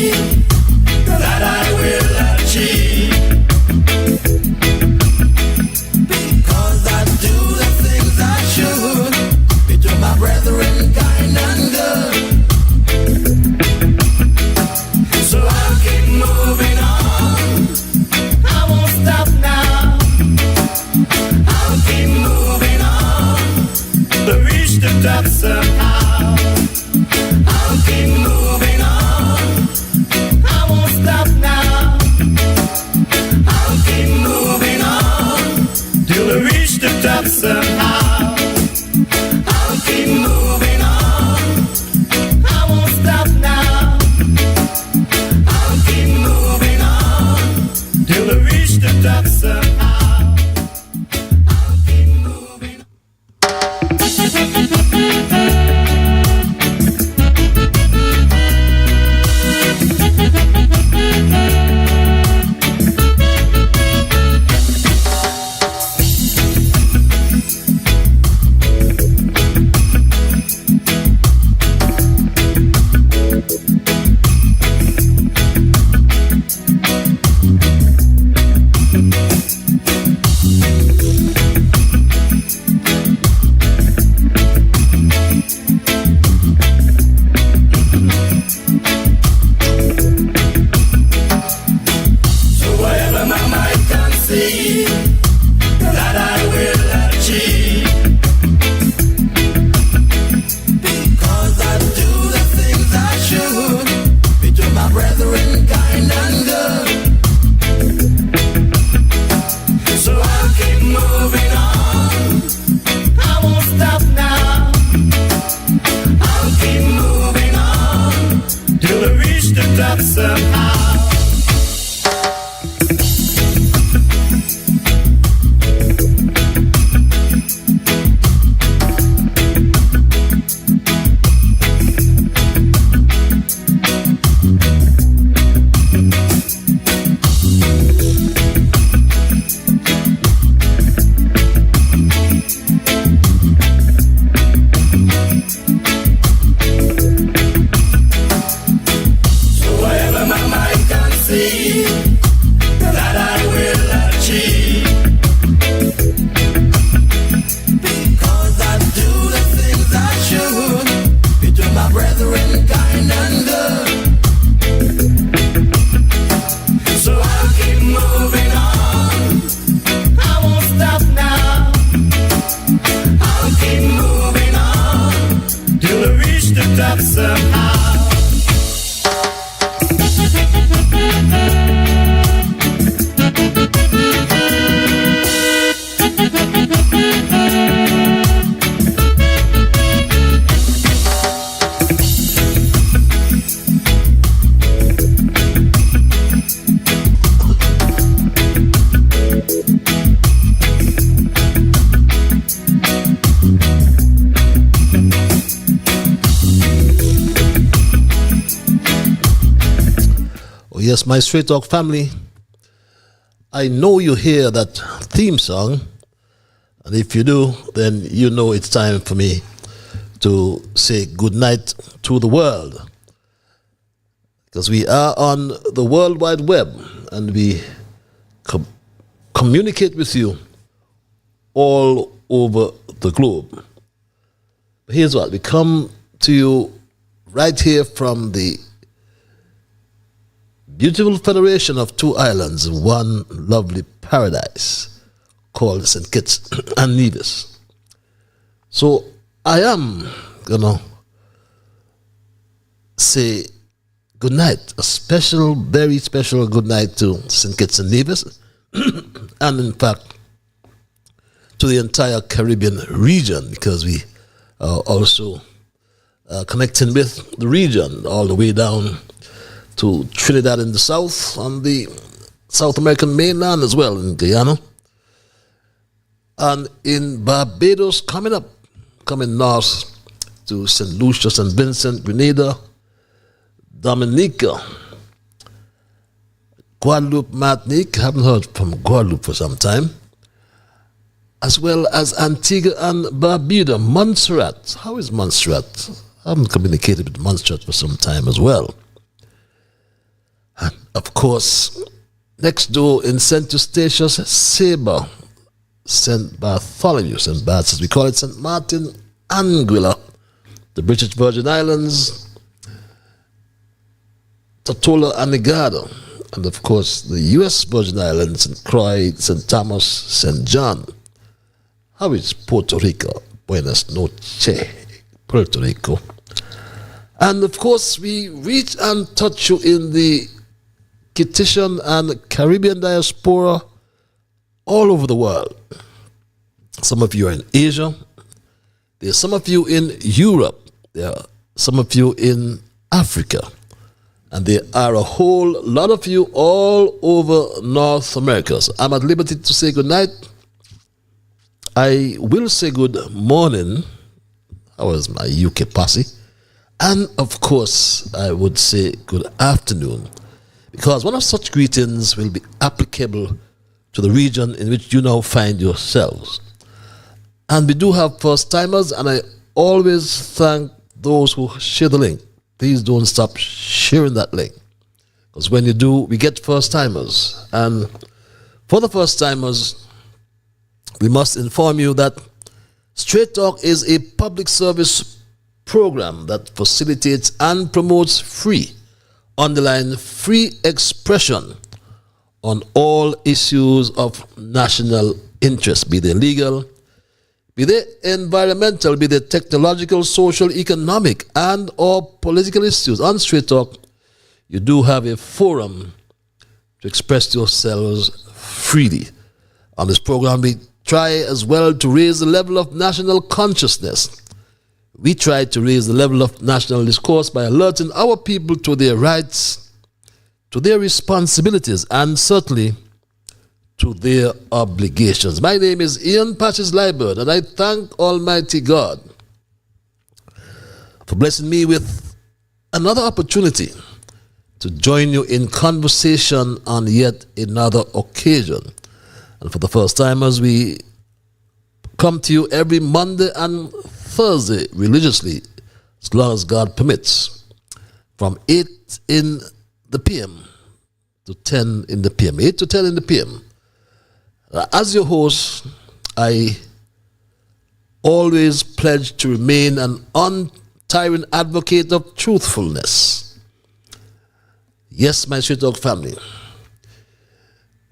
that I will achieve. Because I do the things I should, between my brethren kind and good. So I'll keep moving on, I won't stop now. I'll keep moving on, to reach the top somehow. I'll keep moving on, I won't stop now. I'll keep moving on, till I reach the top somehow. I'll keep moving on, I won't stop now. I'll keep moving on, till I reach the top somehow. I'll keep moving on. So whatever my mind can see, that I will achieve. Because I do the things I should, between my brethren kind and good. So I'll keep moving on, I won't stop now. I'll keep moving on, till I reach the top somehow. So whatever my mind can see, that I will achieve. Because I do the things I should, between my brethren kind and good. So I'll keep moving on, I won't stop now. I'll keep moving on, till I reach the top somehow. Oh, yes, my Straight Talk family, I know you hear that theme song, and if you do, then you know it's time for me to say good night to the world. Because we are on the World Wide Web, and we communicate with you all over the globe. But here's what, we come to you right here from the beautiful federation of two islands, one lovely paradise called St. Kitts and Nevis. So I am gonna say good night, a special, very special good night to St. Kitts and Nevis, and in fact to the entire Caribbean region, because we are also connecting with the region all the way down to Trinidad in the south, on the South American mainland as well, in Guyana, and in Barbados, coming north to St. Lucia, St. Vincent, Grenada, Dominica, Guadeloupe, Martinique, haven't heard from Guadeloupe for some time, as well as Antigua and Barbuda, Montserrat. How is Montserrat? I haven't communicated with Montserrat for some time as well. And of course, next door in St. Eustatius, Sabre, St. Bartholomew, St. Bart's as we call it, St. Martin, Anguilla, the British Virgin Islands, Tortola and Negada, and of course the U.S. Virgin Islands, St. Croix, St. Thomas, St. John. How is Puerto Rico? Buenas noches, Puerto Rico. And of course, we reach and touch you in the Kittian and Caribbean diaspora all over the world. Some of you are in Asia. There are some of you in Europe. There are some of you in Africa. And there are a whole lot of you all over North America. So I'm at liberty to say good night. I will say good morning. How is my UK posse? And of course, I would say good afternoon, because one of such greetings will be applicable to the region in which you now find yourselves. And we do have first-timers, and I always thank those who share the link. Please don't stop sharing that link, because when you do, we get first-timers. And for the first-timers, we must inform you that Straight Talk is a public service program that facilitates and promotes free, underline free expression on all issues of national interest, be they legal, be they environmental, be they technological, social, economic, and or political issues. On Straight Talk, you do have a forum to express yourselves freely. On this program, we try as well to raise the level of national consciousness. We try to raise the level of national discourse by alerting our people to their rights, to their responsibilities, and certainly to their obligations. My name is Ian Patches Liburd, and I thank Almighty God for blessing me with another opportunity to join you in conversation on yet another occasion. And for the first timers, we come to you every Monday and Thursday religiously, as long as God permits, from 8 in the PM to 10 in the PM, 8 to 10 in the PM. As your host, I always pledge to remain an untiring advocate of truthfulness. Yes, my Straight Talk family,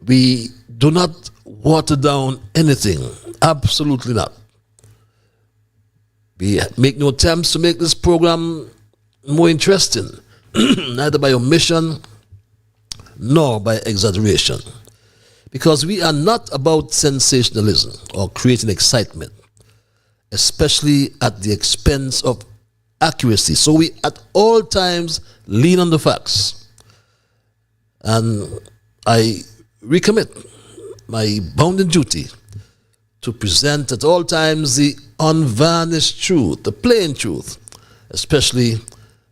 we do not water down anything, absolutely not. We make no attempts to make this program more interesting, neither by omission nor by exaggeration, because we are not about sensationalism or creating excitement, especially at the expense of accuracy. So we at all times lean on the facts. And I recommit my bounden duty to present at all times the unvarnished truth, the plain truth, especially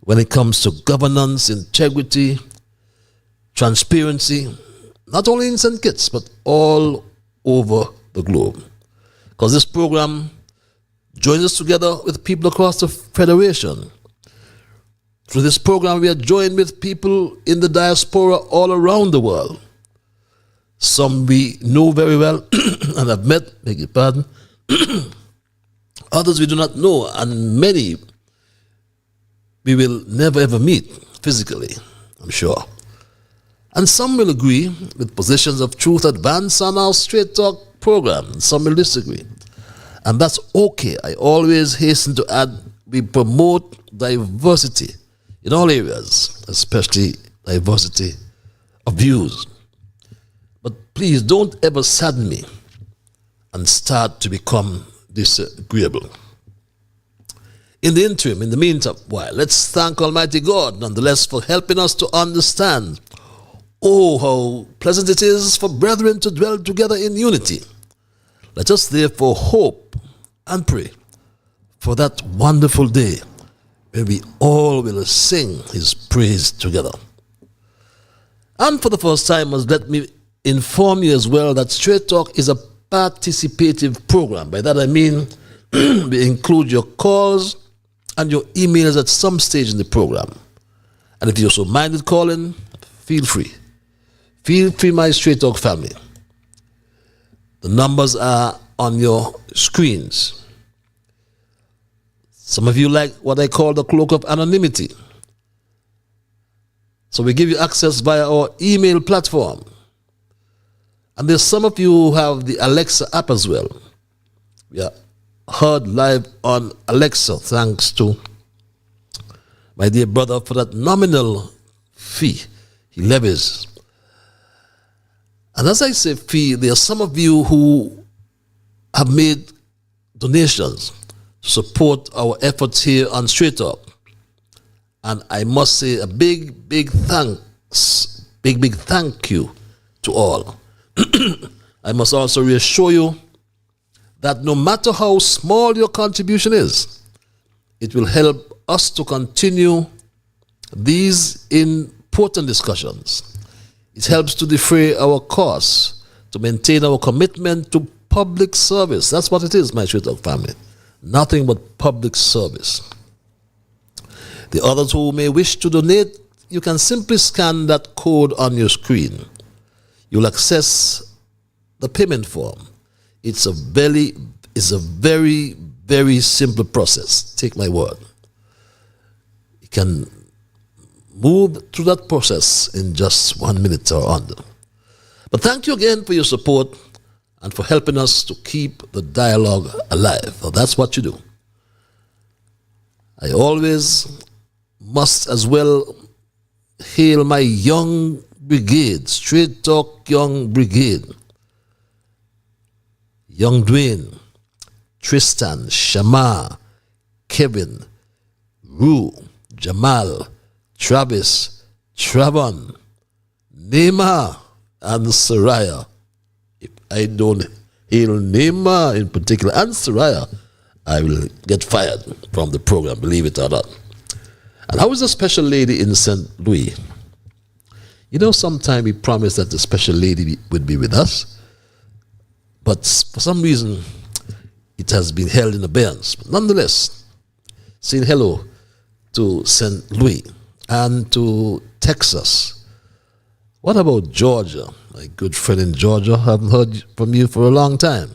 when it comes to governance, integrity, transparency, not only in St. Kitts, but all over the globe. Because this program joins us together with people across the Federation. Through this program, we are joined with people in the diaspora all around the world. Some we know very well and have met, beg your pardon. Others we do not know, and many we will never ever meet physically, I'm sure. And some will agree with positions of truth advanced on our Straight Talk program, and some will disagree. And that's okay. I always hasten to add, we promote diversity in all areas, especially diversity of views. But please don't ever sadden me and start to become disagreeable. In the interim, in the meantime, let's thank Almighty God nonetheless for helping us to understand, oh, how pleasant it is for brethren to dwell together in unity. Let us therefore hope and pray for that wonderful day when we all will sing his praise together. And for the first timers, let me inform you as well that Straight Talk is a participative program. By that I mean we include your calls and your emails at some stage in the program. And if you're so minded calling, feel free. Feel free, my Straight Talk family. The numbers are on your screens. Some of you like what I call the cloak of anonymity. So we give you access via our email platform. And there's some of you who have the Alexa app as well. We are heard live on Alexa, thanks to my dear brother for that nominal fee he levies. And as I say fee, there are some of you who have made donations to support our efforts here on Straight Talk. And I must say a big, big thanks, big thank you to all. I must also reassure you that no matter how small your contribution is, it will help us to continue these important discussions. It helps to defray our costs, to maintain our commitment to public service. That's what it is, my Straight Talk family. Nothing but public service. The others who may wish to donate, you can simply scan that code on your screen. You'll access the payment form. It's a very, very simple process. Take my word. You can move through that process in just 1 minute or under. But thank you again for your support and for helping us to keep the dialogue alive. Well, that's what you do. I always must as well hail my young brigade, Straight Talk Young Brigade. Young Dwayne, Tristan, Shamar, Kevin, Rue, Jamal, Travis, Travon, Neymar, and Soraya. If I don't hail Neymar in particular and Soraya, I will get fired from the program, believe it or not. And I was a special lady in St. Louis. You know, sometime we promised that the special lady would be with us, but for some reason, it has been held in abeyance. But nonetheless, saying hello to St. Louis and to Texas. What about Georgia? My good friend in Georgia, I haven't heard from you for a long time.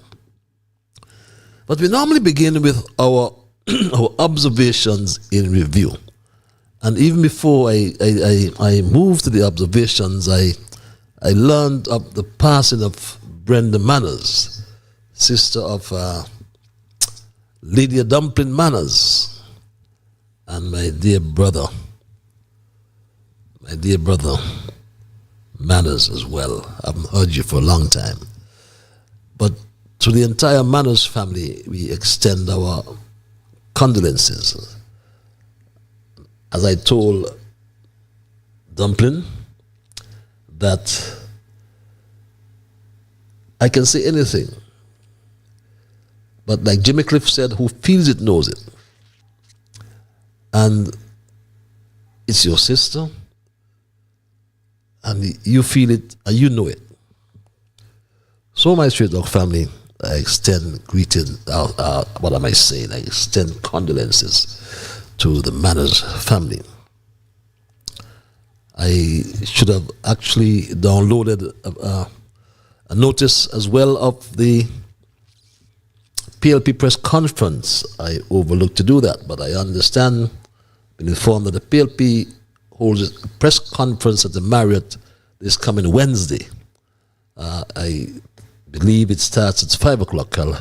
But we normally begin with our observations in review. And even before I moved to the observations, I learned of the passing of Brenda Manners, sister of Lydia Dumpling Manners, and my dear brother Manners as well. I haven't heard you for a long time. But to the entire Manners family, we extend our condolences. As I told Dumpling, that I can say anything, but like Jimmy Cliff said, who feels it knows it. And it's your sister, and you feel it and you know it. So my Straight Talk family, I extend greeting, what am I saying? I extend condolences to the Manners family. I should have actually downloaded a notice as well of the PLP press conference. I overlooked to do that, but I understand, been informed that the PLP holds a press conference at the Marriott this coming Wednesday. I believe it starts at 5 o'clock. I'll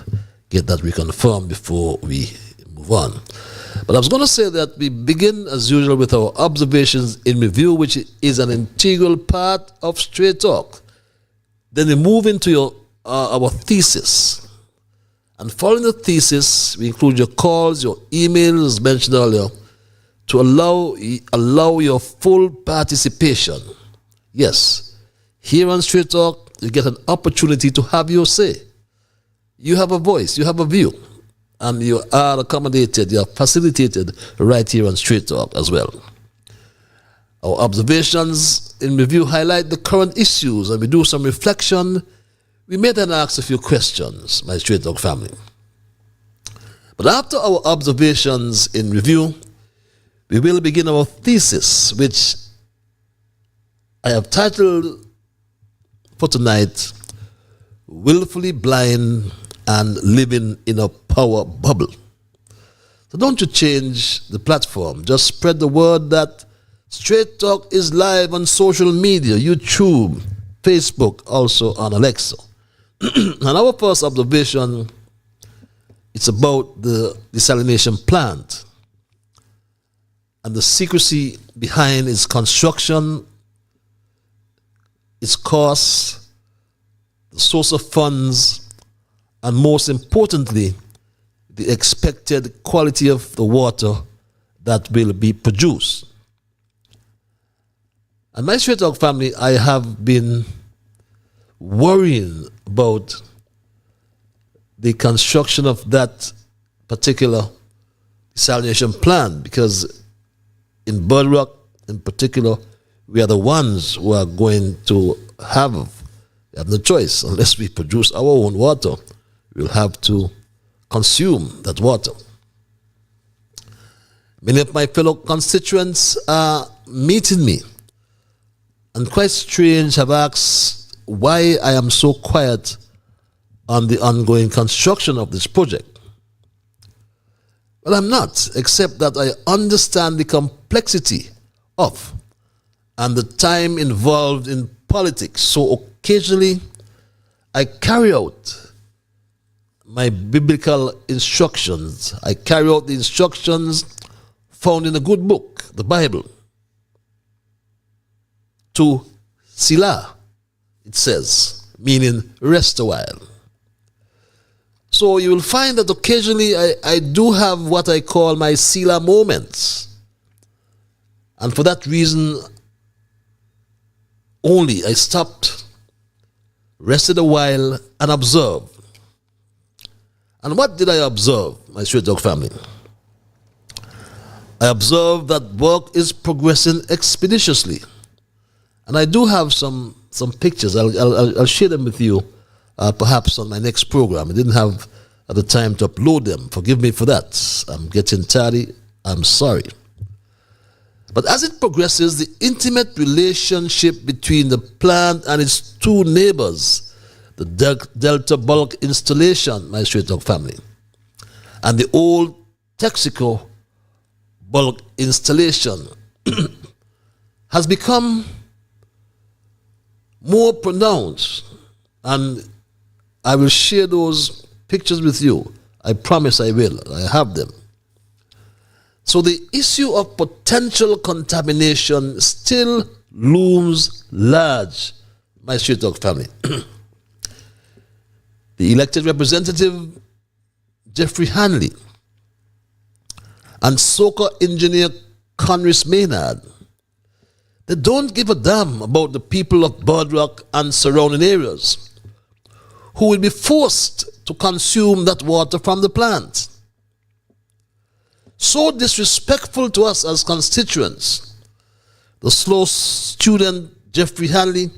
get that reconfirmed before we move on. But I was going to say that we begin as usual with our observations in review, which is an integral part of Straight Talk. Then we move into our thesis. And following the thesis, we include your calls, your emails, as mentioned earlier, to allow your full participation. Yes, here on Straight Talk, you get an opportunity to have your say. You have a voice, you have a view, and you are accommodated, you are facilitated right here on Straight Talk as well. Our observations in review highlight the current issues, and we do some reflection. We may then ask a few questions, my Straight Talk family. But after our observations in review, we will begin our thesis, which I have titled for tonight, Willfully Blind and Living in a Power Bubble. So don't you change the platform. Just spread the word that Straight Talk is live on social media, YouTube, Facebook, also on Alexa. And our first observation, it's about the desalination plant and the secrecy behind its construction, its costs, the source of funds, and most importantly, the expected quality of the water that will be produced. And my Straight Talk family, I have been worrying about the construction of that particular desalination plant, because in Bird Rock in particular, we are the ones who are going to have no choice. Unless we produce our own water, we'll have to consume that water. Many of my fellow constituents are meeting me, and quite strange have asked why I am so quiet on the ongoing construction of this project. Well, I'm not, except that I understand the complexity of and the time involved in politics. So occasionally I carry out my biblical instructions. I carry out the instructions found in a good book, the Bible. To Sila, it says, meaning rest a while. So you will find that occasionally I do have what I call my Sila moments. And for that reason only, I stopped, rested a while, and observed. And what did I observe, my Straight Talk family? I observed that work is progressing expeditiously. And I do have some pictures. I'll share them with you perhaps on my next program. I didn't have the time to upload them. Forgive me for that. I'm getting tardy. I'm sorry. But as it progresses, the intimate relationship between the plant and its two neighbors, the Delta Bulk installation, my Straight Talk family, and the old Texaco bulk installation has become more pronounced, and I will share those pictures with you. I promise I will. I have them. So the issue of potential contamination still looms large, my Straight Talk family. The elected representative, Jeffrey Hanley, and SOCA engineer Conris Maynard, they don't give a damn about the people of Bird Rock and surrounding areas who will be forced to consume that water from the plant. So disrespectful to us as constituents, the slow student Jeffrey Hanley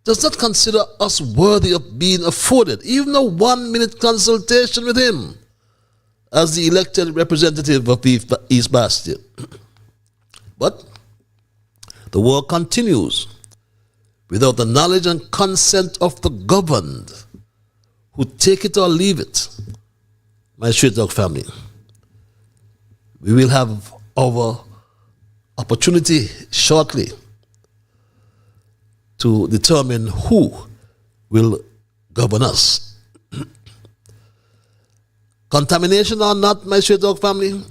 does not consider us worthy of being afforded even a 1-minute consultation with him as the elected representative of East Bastion. But the work continues without the knowledge and consent of the governed, who take it or leave it. My Straight Talk family, we will have our opportunity shortly to determine who will govern us. Contamination or not, my Straight Talk family,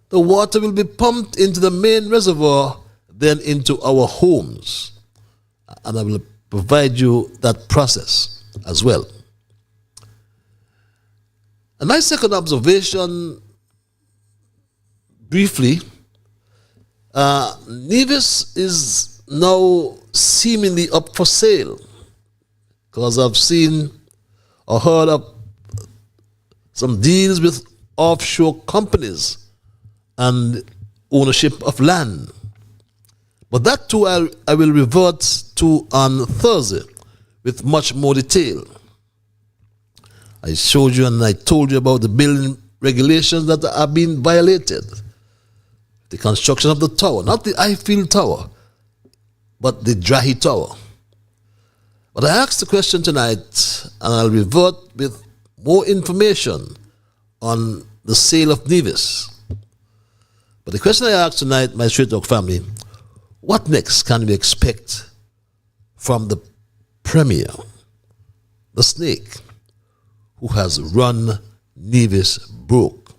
the water will be pumped into the main reservoir, then into our homes. And I will provide you that process as well. And my second observation, briefly, Nevis is now seemingly up for sale, because I've seen or heard of some deals with offshore companies and ownership of land. But that too I will revert to on Thursday with much more detail. I showed you and I told you about the building regulations that are being violated. The construction of the tower, not the Eiffel Tower, but the Drahi Tower. But I asked the question tonight, and I'll revert with more information on the sale of Nevis. But the question I asked tonight, my Straight Talk family, what next can we expect from the Premier, the snake, who has run Nevis broke?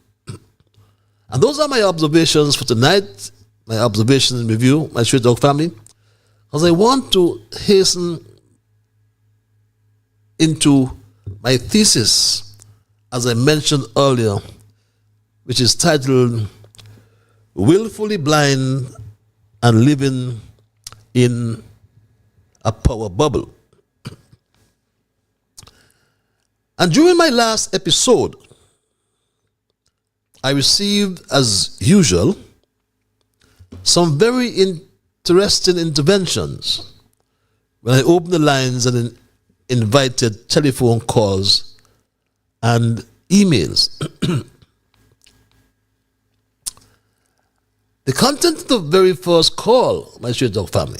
And those are my observations for tonight, my observations in review, my Straight Talk family, because I want to hasten into my thesis, as I mentioned earlier, which is titled Willfully Blind and Living in a Power Bubble. And during my last episode, I received, as usual, some very interesting interventions when I opened the lines and invited telephone calls and emails. The content of the very first call, my Straight Talk family,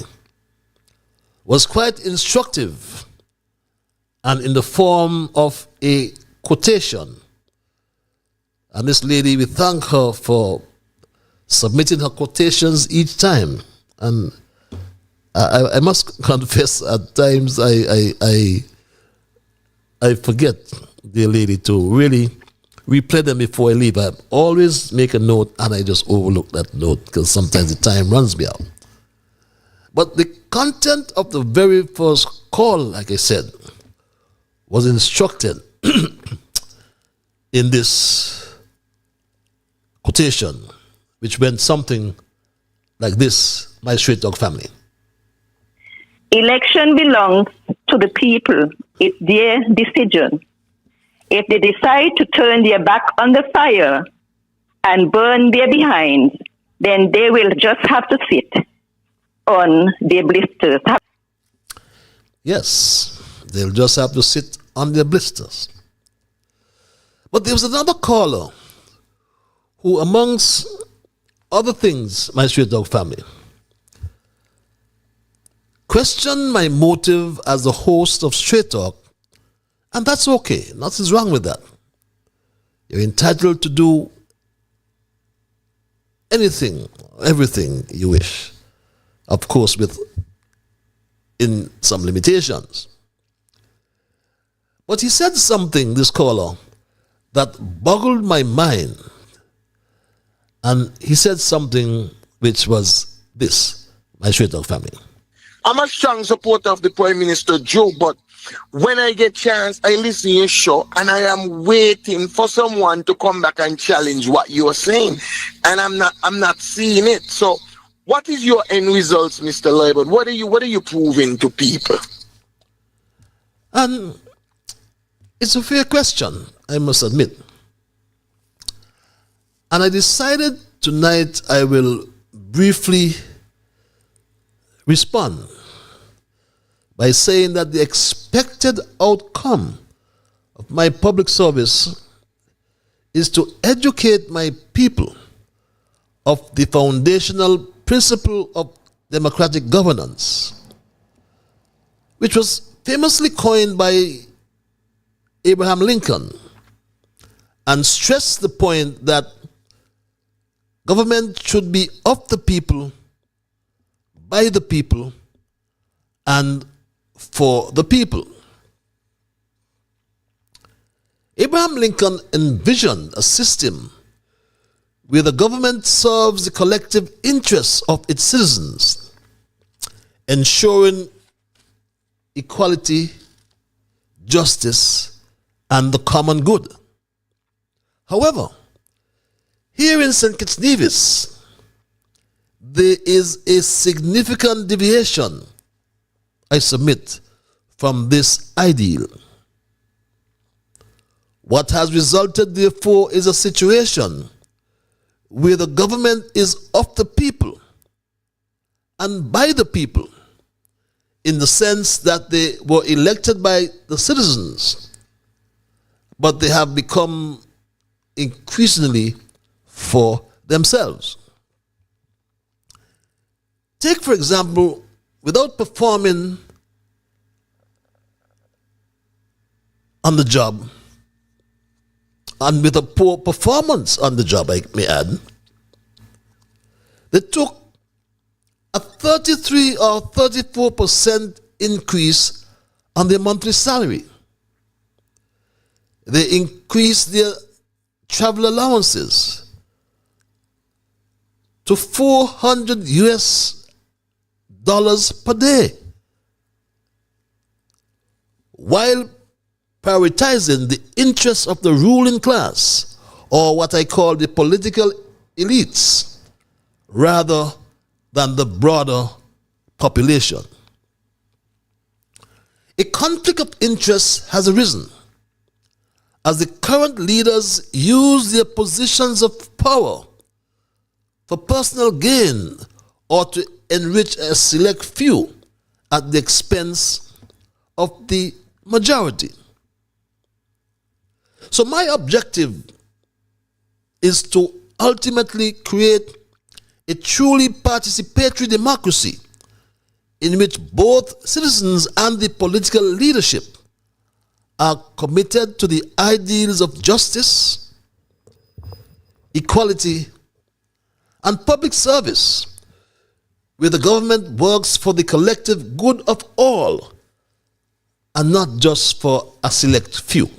was quite instructive and in the form of a quotation. And this lady, we thank her for submitting her quotations each time. And I must confess, at times I forget, dear lady, to really replay them before I leave. I always make a note and I just overlook that note because sometimes the time runs me out. But the content of the very first call, like I said, was instructed in this quotation, which went something like this, my Straight Talk family. Election belongs to the people. It's their decision. If they decide to turn their back on the fire and burn their behinds, then they will just have to sit on their blisters. Yes, they'll just have to sit on their blisters. But there was another caller who, amongst other things, my Straight Talk family, questioned my motive as the host of Straight Talk. And that's okay. Nothing's wrong with that. You're entitled to do anything, everything you wish. Of course, in some limitations. But he said something, this caller, that boggled my mind. And he said something which was this, my Straight Talk family. I'm a strong supporter of the Prime Minister Joe, but when I get chance, I listen to your show and I am waiting for someone to come back and challenge what you're saying. And I'm not seeing it. So what is your end results, Mr. Liburd? What are you proving to people? And it's a fair question, I must admit. And I decided tonight I will briefly respond by saying that the expected outcome of my public service is to educate my people of the foundational principle of democratic governance, which was famously coined by Abraham Lincoln, and stressed the point that government should be of the people, by the people, and for the people. Abraham Lincoln envisioned a system where the government serves the collective interests of its citizens, ensuring equality, justice, and the common good. However, here in St. Kitts Nevis, there is a significant deviation, I submit, from this ideal. What has resulted, therefore, is a situation where the government is of the people and by the people, in the sense that they were elected by the citizens, but they have become increasingly for themselves. Take, for example, without performing on the job, and with a poor performance on the job, I may add, they took a 33 or 34% increase on their monthly salary. They increased their travel allowances to $400 per day, while prioritizing the interests of the ruling class, or what I call the political elites, rather than the broader population. A conflict of interest has arisen as the current leaders use their positions of power for personal gain or to enrich a select few at the expense of the majority. So my objective is to ultimately create a truly participatory democracy in which both citizens and the political leadership are committed to the ideals of justice, equality, and public service, where the government works for the collective good of all and not just for a select few.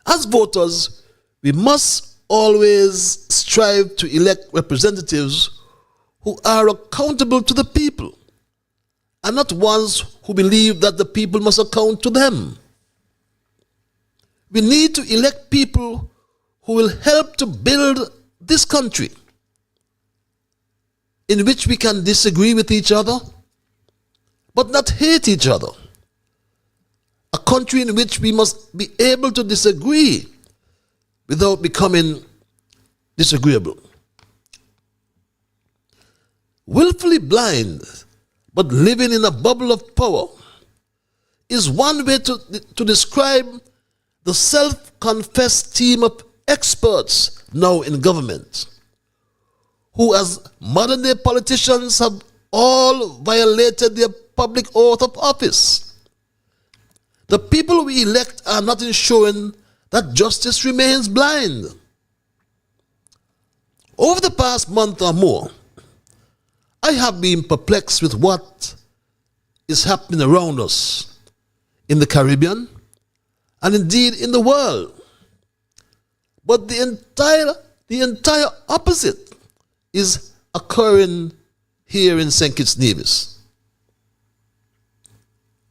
As voters, we must always strive to elect representatives who are accountable to the people, and not ones who believe that the people must account to them. We need to elect people who will help to build this country, in which we can disagree with each other, but not hate each other. A country in which we must be able to disagree without becoming disagreeable. Willfully blind, but living in a bubble of power is one way to describe the self-confessed team of experts now in government, who as modern-day politicians have all violated their public oath of office. The people we elect are not ensuring that justice remains blind. Over the past month or more, I have been perplexed with what is happening around us in the Caribbean and indeed in the world. But the entire opposite is occurring here in St. Kitts Nevis.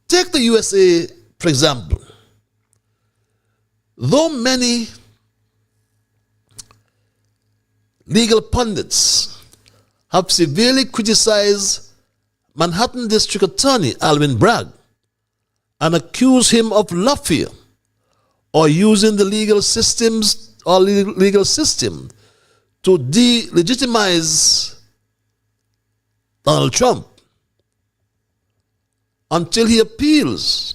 Take the USA, for example. Though many legal pundits have severely criticized Manhattan District Attorney Alvin Bragg and accused him of lawfare or using the legal system to delegitimize Donald Trump until he appeals.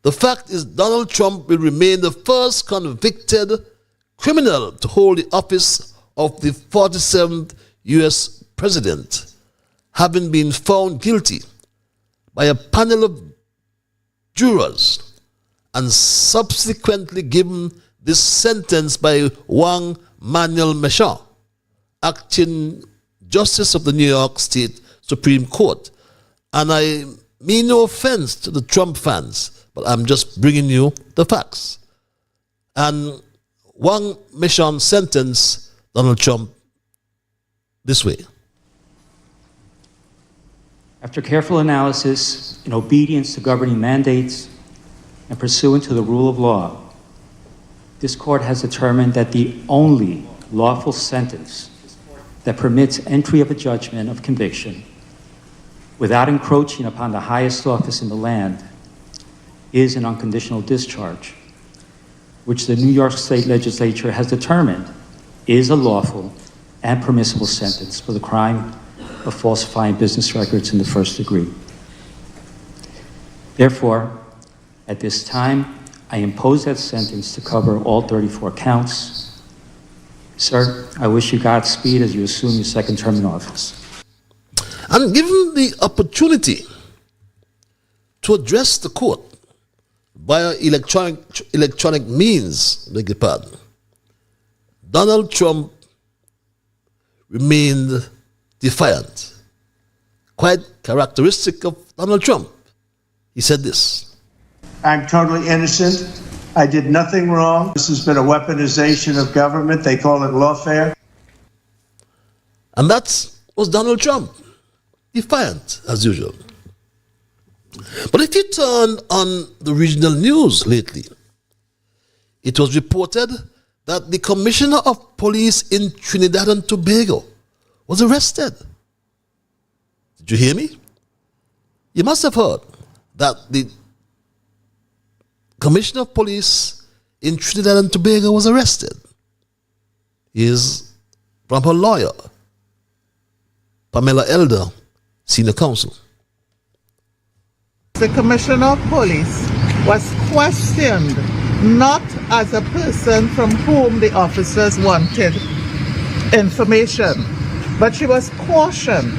The fact is, Donald Trump will remain the first convicted criminal to hold the office of the 47th U.S. president, having been found guilty by a panel of jurors and subsequently given this sentence by Juan Manuel Meshon, acting Justice of the New York State Supreme Court. And I mean no offense to the Trump fans, but I'm just bringing you the facts. And Juan Meshon sentenced Donald Trump this way. After careful analysis, in obedience to governing mandates, and pursuant to the rule of law, this court has determined that the only lawful sentence that permits entry of a judgment of conviction without encroaching upon the highest office in the land is an unconditional discharge, which the New York State Legislature has determined is a lawful and permissible sentence for the crime of falsifying business records in the first degree. Therefore, at this time, I impose that sentence to cover all 34 counts. Sir, I wish you Godspeed as you assume your second term in office. And given the opportunity to address the court via electronic means, beg your pardon, Donald Trump remained defiant. Quite characteristic of Donald Trump. He said this: I'm totally innocent. I did nothing wrong. This has been a weaponization of government. They call it lawfare. And that was Donald Trump, defiant as usual. But if you turn on the regional news lately, it was reported that the Commissioner of Police in Trinidad and Tobago was arrested. Did you hear me? You must have heard that the Commissioner of Police in Trinidad and Tobago was arrested. He is from her lawyer, Pamela Elder, Senior Counsel. The Commissioner of Police was questioned not as a person from whom the officers wanted information, but she was cautioned.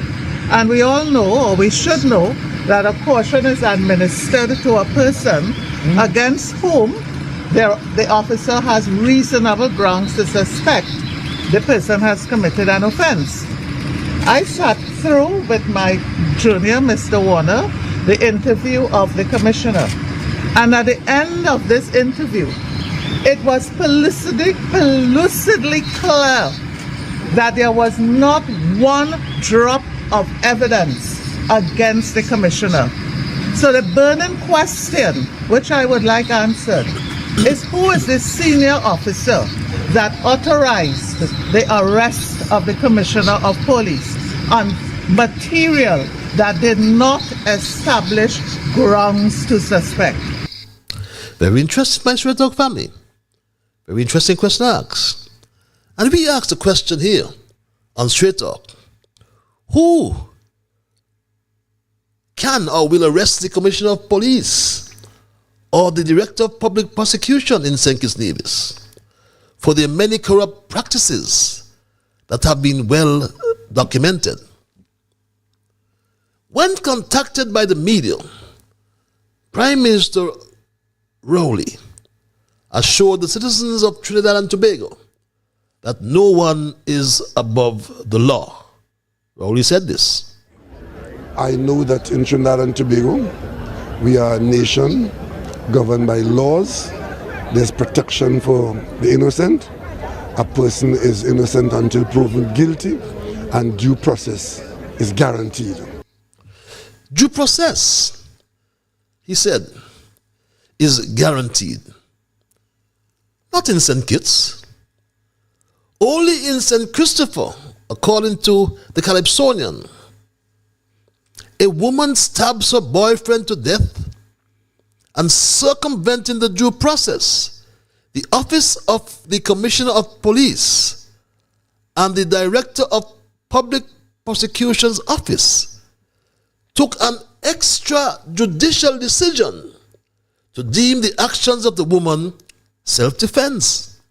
And we all know, or we should know, that a caution is administered to a person against whom the officer has reasonable grounds to suspect the person has committed an offense. I sat through with my junior, Mr. Warner, the interview of the commissioner. And at the end of this interview, it was pellucidly clear that there was not one drop of evidence against the commissioner. So the burning question, which I would like answered, is who is the senior officer that authorized the arrest of the Commissioner of Police on material that did not establish grounds to suspect? Very interesting, my Straight Talk family. Very interesting question asked. And we asked the question here on Straight Talk: who can or will arrest the Commissioner of Police or the Director of Public Prosecution in St. Kitts Nevis for their many corrupt practices that have been well documented? When contacted by the media, Prime Minister Rowley assured the citizens of Trinidad and Tobago that no one is above the law. Rowley said this: I know that in Trinidad and Tobago, we are a nation governed by laws. There's protection for the innocent. A person is innocent until proven guilty, and due process is guaranteed. Due process, he said, is guaranteed. Not in St. Kitts. Only in St. Christopher, according to the Calypsonian, a woman stabs her boyfriend to death, and circumventing the due process, the office of the Commissioner of Police and the Director of Public Prosecution's office took an extrajudicial decision to deem the actions of the woman self-defense.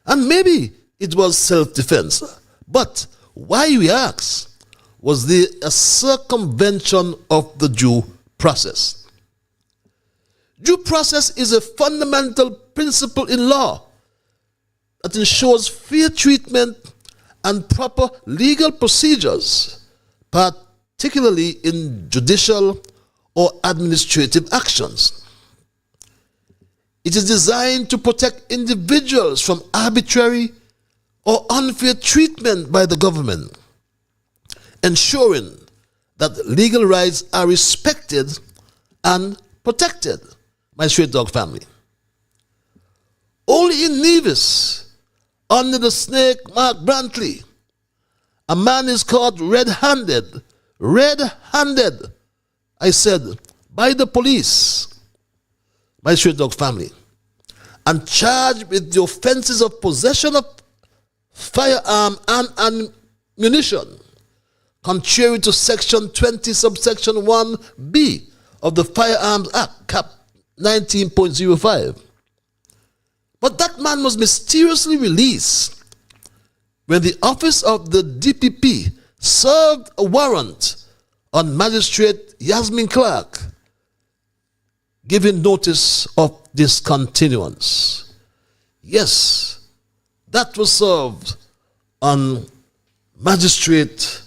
And maybe it was self-defense, but why, we ask, was there a circumvention of the due process? Due process is a fundamental principle in law that ensures fair treatment and proper legal procedures, particularly in judicial or administrative actions. It is designed to protect individuals from arbitrary or unfair treatment by the government, ensuring that legal rights are respected and protected. My Straight Dog family. Only in Nevis, under the snake Mark Brantley, a man is caught red-handed, I said, by the police, my Straight Dog family, and charged with the offenses of possession of firearm and ammunition, contrary to Section 20, subsection 1B of the Firearms Act, Cap 19.05. But that man was mysteriously released when the office of the DPP served a warrant on Magistrate Yasmin Clark, giving notice of discontinuance. Yes, that was served on Magistrate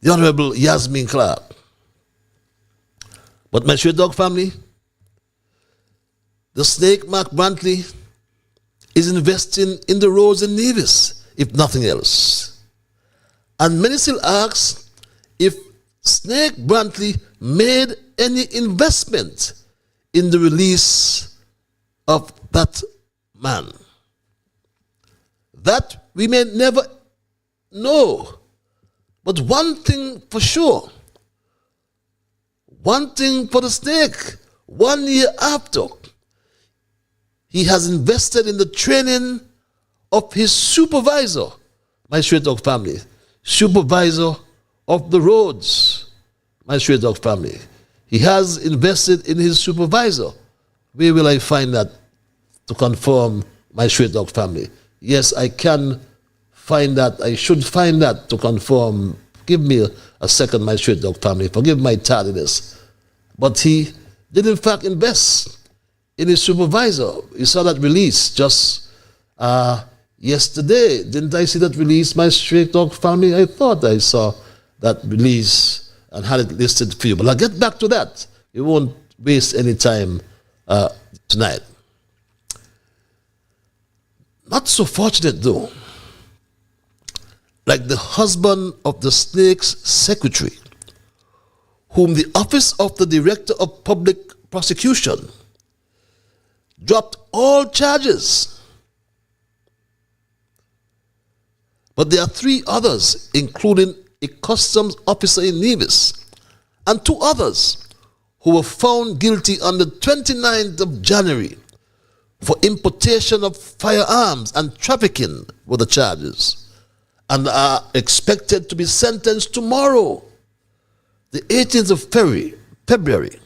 the Honorable Yasmin Clark. But my stray dog family, the snake Mark Brantley is investing in the roads in Nevis, if nothing else. And many still ask if Snake Brantley made any investment in the release of that man. That we may never know. But one thing for sure, one thing for the snake, 1 year after, he has invested in the training of his supervisor, my stray dog family, supervisor of the roads, my stray dog family. He has invested in his supervisor. Where will I find that to confirm, my stray dog family? Yes, I can find that. I should find that to confirm. Give me a second, my stray dog family. Forgive my tardiness. But he did in fact invest in his supervisor. You saw that release just yesterday. Didn't I see that release, my stray dog family? I thought I saw that release and had it listed for you. But I'll get back to that. We won't waste any time tonight. Not so fortunate though. Like the husband of the snake's secretary, whom the Office of the Director of Public Prosecution dropped all charges. But there are 3 others, including a customs officer in Nevis, and 2 others who were found guilty on the 29th of January for importation of firearms and trafficking were the charges, and are expected to be sentenced tomorrow, the 18th of February.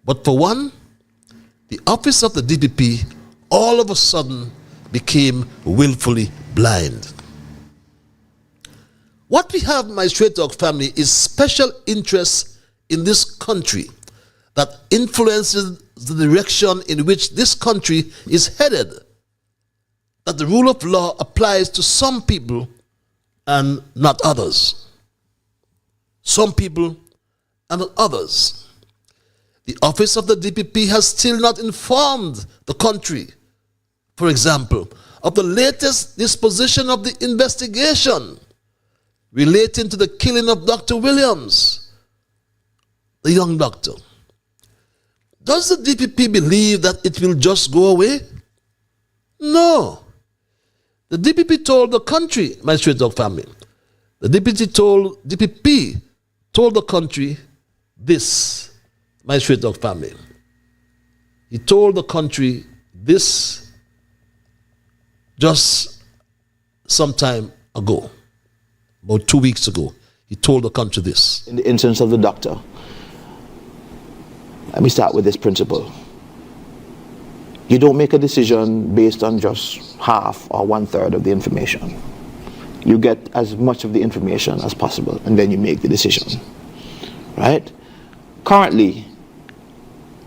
But for one, the office of the DPP all of a sudden became willfully blind. What we have, my stray dog family, is special interests in this country that influences the direction in which this country is headed, that the rule of law applies to some people and not others. Some people and not others. The office of the DPP has still not informed the country, for example, of the latest disposition of the investigation relating to the killing of Dr. Williams, the young doctor. Does the DPP believe that it will just go away? No. The DPP told the country, my stray dog family, the DPP told the country this, my stray dog family. He told the country this just some time ago, about 2 weeks ago. He told the country this. In the instance of the doctor, let me start with this principle. You don't make a decision based on just half or 1/3 of the information. You get as much of the information as possible and then you make the decision, right? Currently,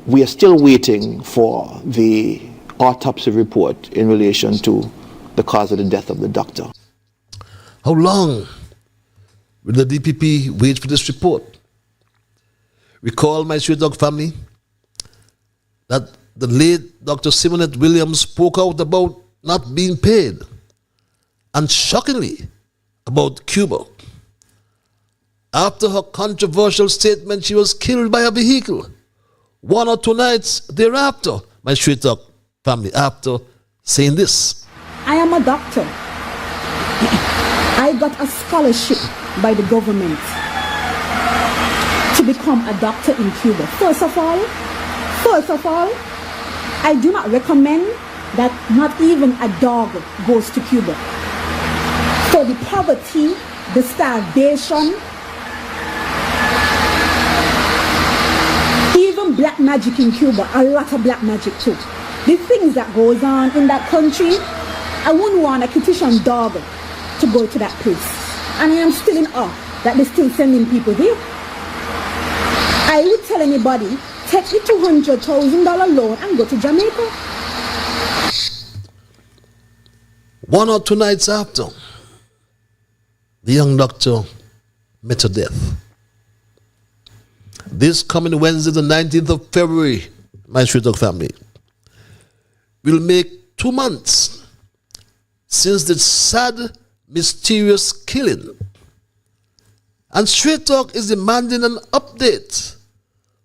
we are still waiting for the autopsy report in relation to the cause of the death of the doctor. How long will the DPP wait for this report? Recall, my stray dog family, that the late Dr. Simonette Williams spoke out about not being paid, and shockingly about Cuba. After her controversial statement, she was killed by a vehicle 1 or 2 nights thereafter, my stray dog family, after saying this. I am a doctor. I got a scholarship by the government to become a doctor in Cuba. First of all, I do not recommend that not even a dog goes to Cuba. So the poverty, the starvation, even black magic in Cuba, a lot of black magic too. The things that goes on in that country, I wouldn't want a Kittian dog to go to that place. And I am still in awe that they're still sending people here. I would tell anybody, take the $200,000 loan and go to Jamaica. 1 or 2 nights after, the young doctor met her death. This coming Wednesday, the 19th of February, my Straight Talk family, will make 2 months since the sad, mysterious killing. And Straight Talk is demanding an update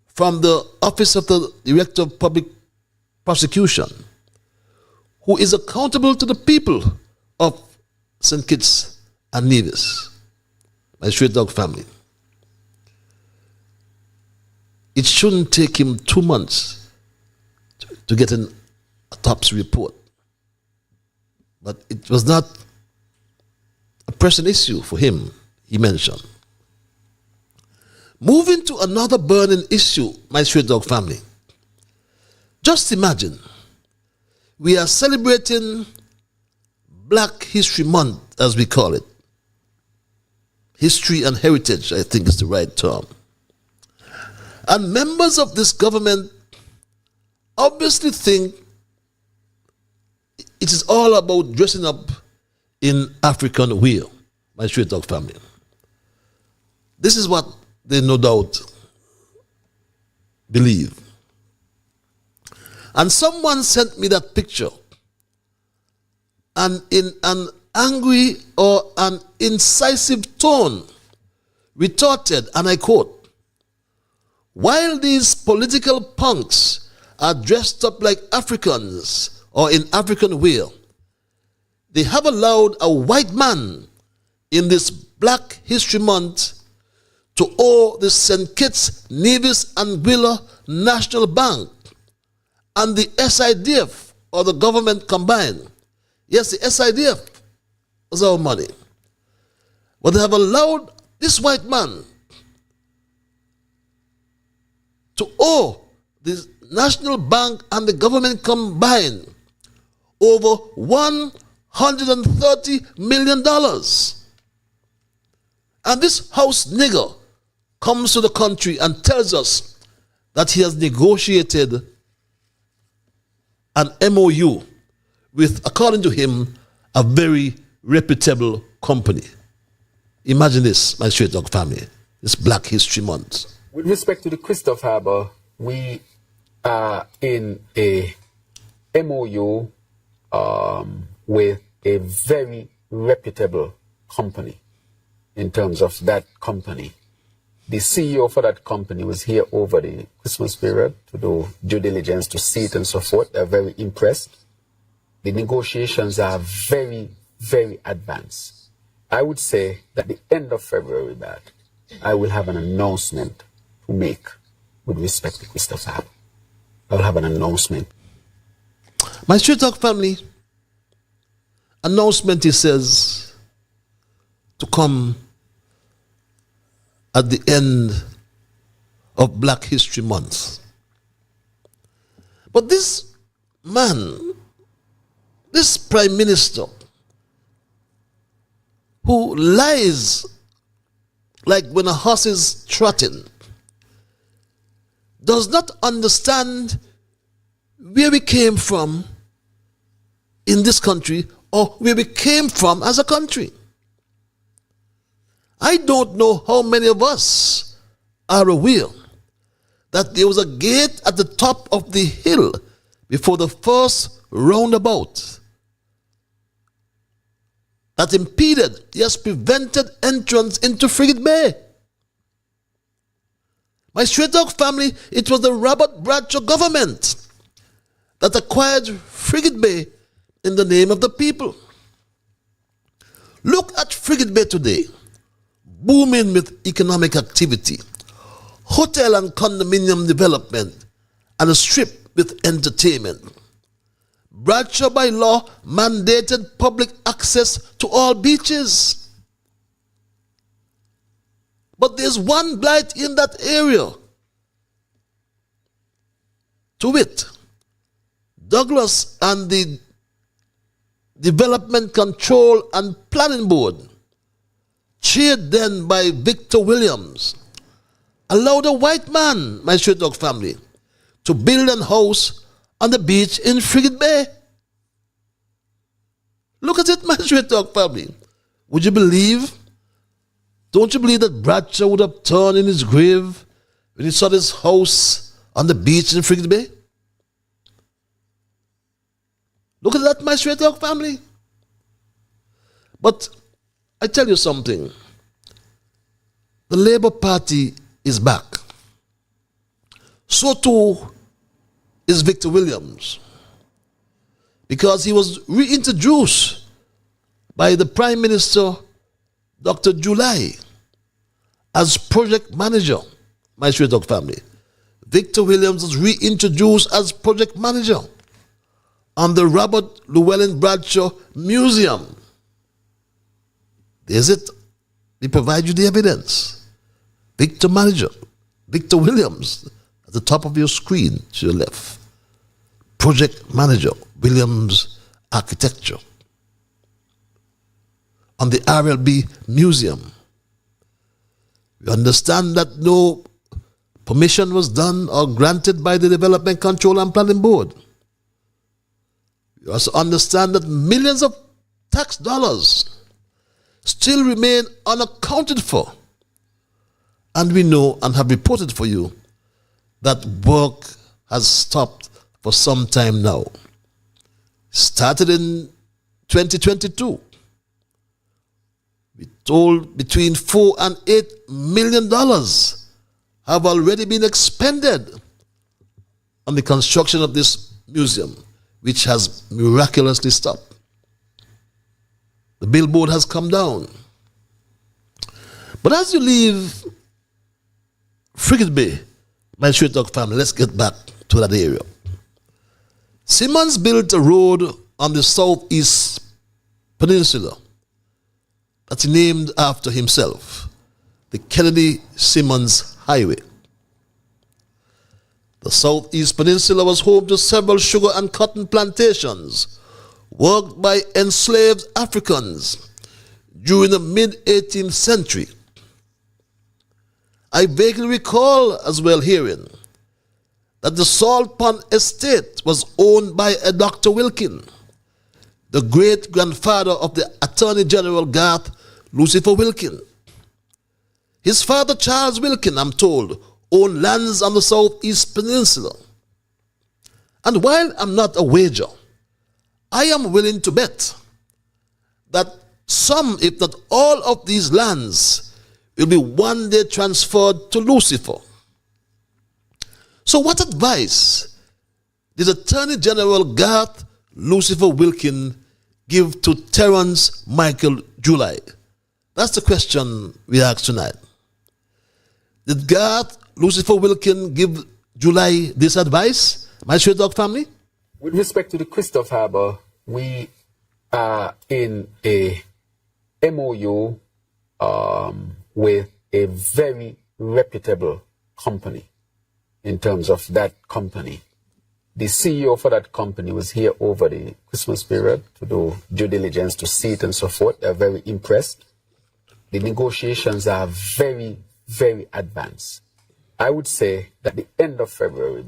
from the Office of the Director of Public Prosecution, who is accountable to the people of St. Kitts and Nevis, my Straight Talk family. It shouldn't take him 2 months to get an autopsy report. But it was not a pressing issue for him, he mentioned. Moving to another burning issue, my Straight Talk family. Just imagine, we are celebrating Black History Month, as we call it. History and heritage, I think is the right term. And members of this government obviously think it is all about dressing up in African wear, my Straight Talk family. This is what they no doubt believe. And someone sent me that picture, and in an angry or an incisive tone retorted, and I quote, "While these political punks are dressed up like Africans or in African wear, they have allowed a white man in this Black History Month to owe the St. Kitts, Nevis, and Willa National Bank and the SIDF, or the government combined." Yes, the SIDF was our money. But they have allowed this white man to owe the National Bank and the government combined over $130 million. And this house nigger comes to the country and tells us that he has negotiated an MOU with, according to him, a very reputable company. Imagine this, my Straight Talk family, this Black History Month. With respect to the Christoph Harbour, we are in a MOU with a very reputable company. In terms of that company, the CEO for that company was here over the Christmas period to do due diligence, to see it and so forth. They're very impressed. The negotiations are very, very advanced. I would say that the end of February, I will have an announcement to make with respect to Christoph Harbour. I will have an announcement. My Straight Talk family, announcement, he says, to come at the end of Black History Month. But this man, this Prime Minister, who lies like when a horse is trotting, does not understand where we came from in this country, or where we came from as a country. I don't know how many of us are aware that there was a gate at the top of the hill before the first roundabout that impeded, yes, prevented entrance into Frigate Bay. My Straight Talk family, it was the Robert Bradshaw government that acquired Frigate Bay in the name of the people. Look at Frigate Bay today, booming with economic activity, hotel and condominium development, and a strip with entertainment. Bradshaw by law mandated public access to all beaches. But there's one blight in that area. To wit, Douglas and the Development Control and Planning Board chaired then by Victor Williams, allowed a white man, my straight dog family, to build a house on the beach in Frigate Bay. Look at it, my straight dog family. Would you believe? Don't you believe that Bradshaw would have turned in his grave when he saw this house on the beach in Frigate Bay? Look at that, my straight dog family. But I tell you something. The Labour Party is back. So too is Victor Williams, because he was reintroduced by the Prime Minister, Dr. July, as project manager, my straight dog family. Victor Williams was reintroduced as project manager on the Robert Llewellyn Bradshaw Museum. There's it. They provide you the evidence. Victor Williams, at the top of your screen to your left. Project manager, Williams Architecture. On the RLB Museum. We understand that no permission was done or granted by the Development Control and Planning Board. We also understand that millions of tax dollars still remain unaccounted for. And we know and have reported for you that work has stopped for some time now. Started in 2022. We told between $4 and $8 million have already been expended on the construction of this museum, which has miraculously stopped. The billboard has come down. But as you leave Frigate Bay, my straight dog family, let's get back to that area. Simmons built a road on the southeast peninsula that he named after himself, the Kennedy Simmons Highway. The southeast peninsula was home to several sugar and cotton plantations worked by enslaved Africans during the mid-18th century. I vaguely recall as well hearing that the Salt Pond estate was owned by a Dr. Wilkin, the great-grandfather of the Attorney General Garth Lucifer Wilkin. His father, Charles Wilkin, I'm told, owned lands on the southeast peninsula. And while I'm not a wager, I am willing to bet that some, if not all, of these lands will be one day transferred to Lucifer. So what advice did Attorney General Garth Lucifer Wilkin give to Terence Michael July? That's the question we ask tonight. Did Garth Lucifer Wilkin give July this advice, my straight dog family? With respect to the Christoph Harbour, we are in a MOU with a very reputable company in terms of that company. The CEO for that company was here over the Christmas period to do due diligence, to see it and so forth. They're very impressed. The negotiations are very, very advanced. I would say that the end of February,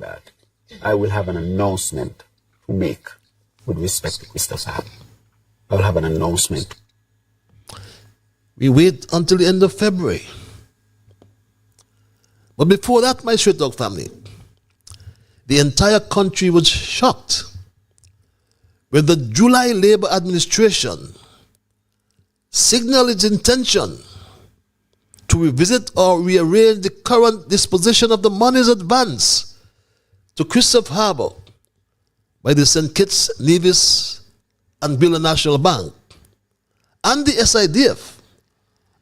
I will have an announcement to make with respect to Christoph Harbour. I will have an announcement. We wait until the end of February. But before that, my straight dog family, the entire country was shocked when the July Labour administration signaled its intention to revisit or rearrange the current disposition of the monies advanced to Christoph Harbour by the St. Kitts, Nevis, and Billa National Bank and the SIDF,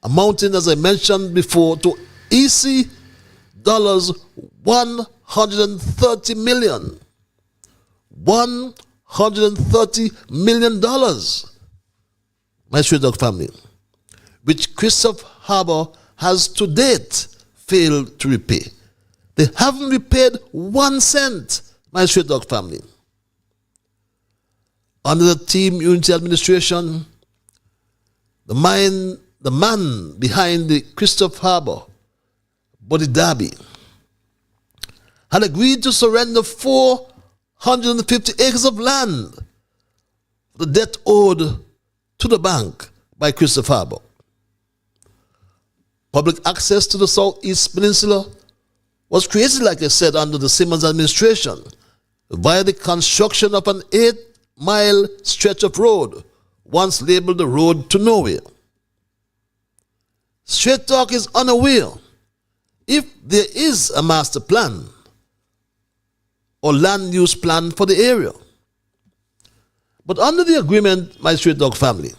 amounting, as I mentioned before, to EC dollars $130 million. $130 million, my straight dog family, which Christoph Harbour has to date failed to repay. They haven't repaid 1 cent, my straight dog family. Under the Team Unity administration, the mine the man behind the Christopher Harbour, Buddy Darby, had agreed to surrender 450 acres of land, the debt owed to the bank by Christopher Harbour. Public access to the Southeast Peninsula was created, like I said, under the Simmons administration via the construction of an 8-mile stretch of road, once labeled the Road to Nowhere. Straight Talk is unaware if there is a master plan or land use plan for the area. But under the agreement, my Straight Talk family,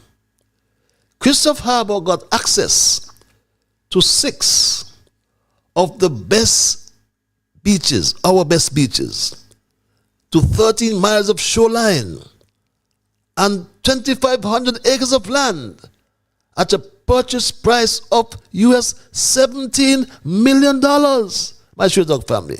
Christopher Harbour got access to 6 of the best beaches, our best beaches, to 13 miles of shoreline and 2,500 acres of land at a purchase price of US $17 million, my Straight Talk family.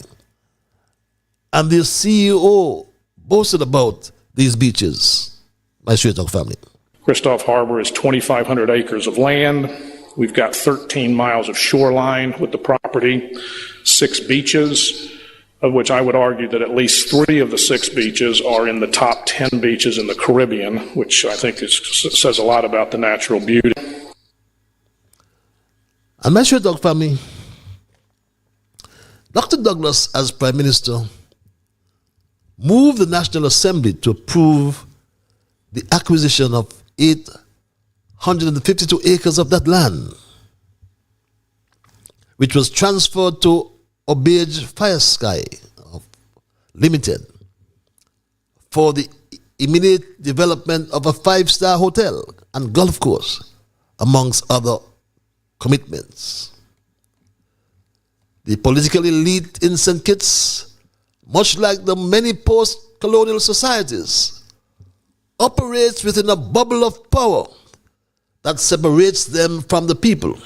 And the CEO boasted about these beaches, my Straight Talk family. Christopher Harbour is 2,500 acres of land. We've got 13 miles of shoreline with the property, 6 beaches, of which I would argue that at least 3 of the 6 beaches are in the top 10 beaches in the Caribbean, which I think says a lot about the natural beauty. And my Straight Talk family, Dr. Douglas, as Prime Minister, moved the National Assembly to approve the acquisition of 852 acres of that land, which was transferred to Obage Fire Sky Limited for the immediate development of a 5-star hotel and golf course, amongst other commitments. The political elite in St. Kitts, much like the many post-colonial societies, operates within a bubble of power that separates them from the people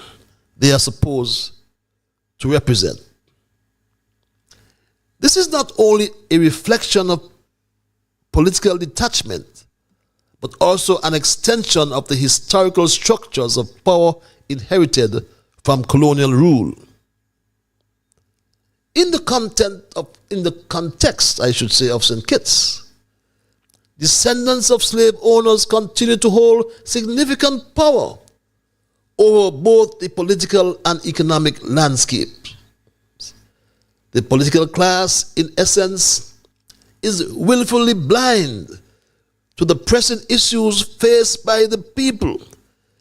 they are supposed to represent. This is not only a reflection of political detachment, but also an extension of the historical structures of power inherited from colonial rule. In the context, I should say, of St. Kitts, descendants of slave owners continue to hold significant power over both the political and economic landscape. The political class, in essence, is willfully blind to the pressing issues faced by the people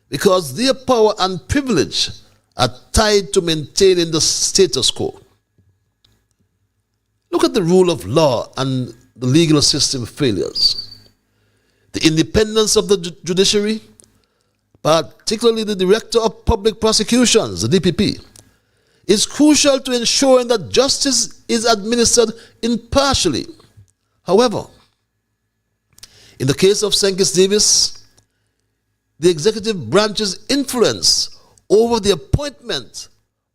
because their power and privilege are tied to maintaining the status quo. Look at the rule of law and the legal system failures. The independence of the judiciary, particularly the Director of Public Prosecutions, the DPP, is crucial to ensuring that justice is administered impartially. However, in the case of St. Kitts Nevis, the executive branch's influence over the appointment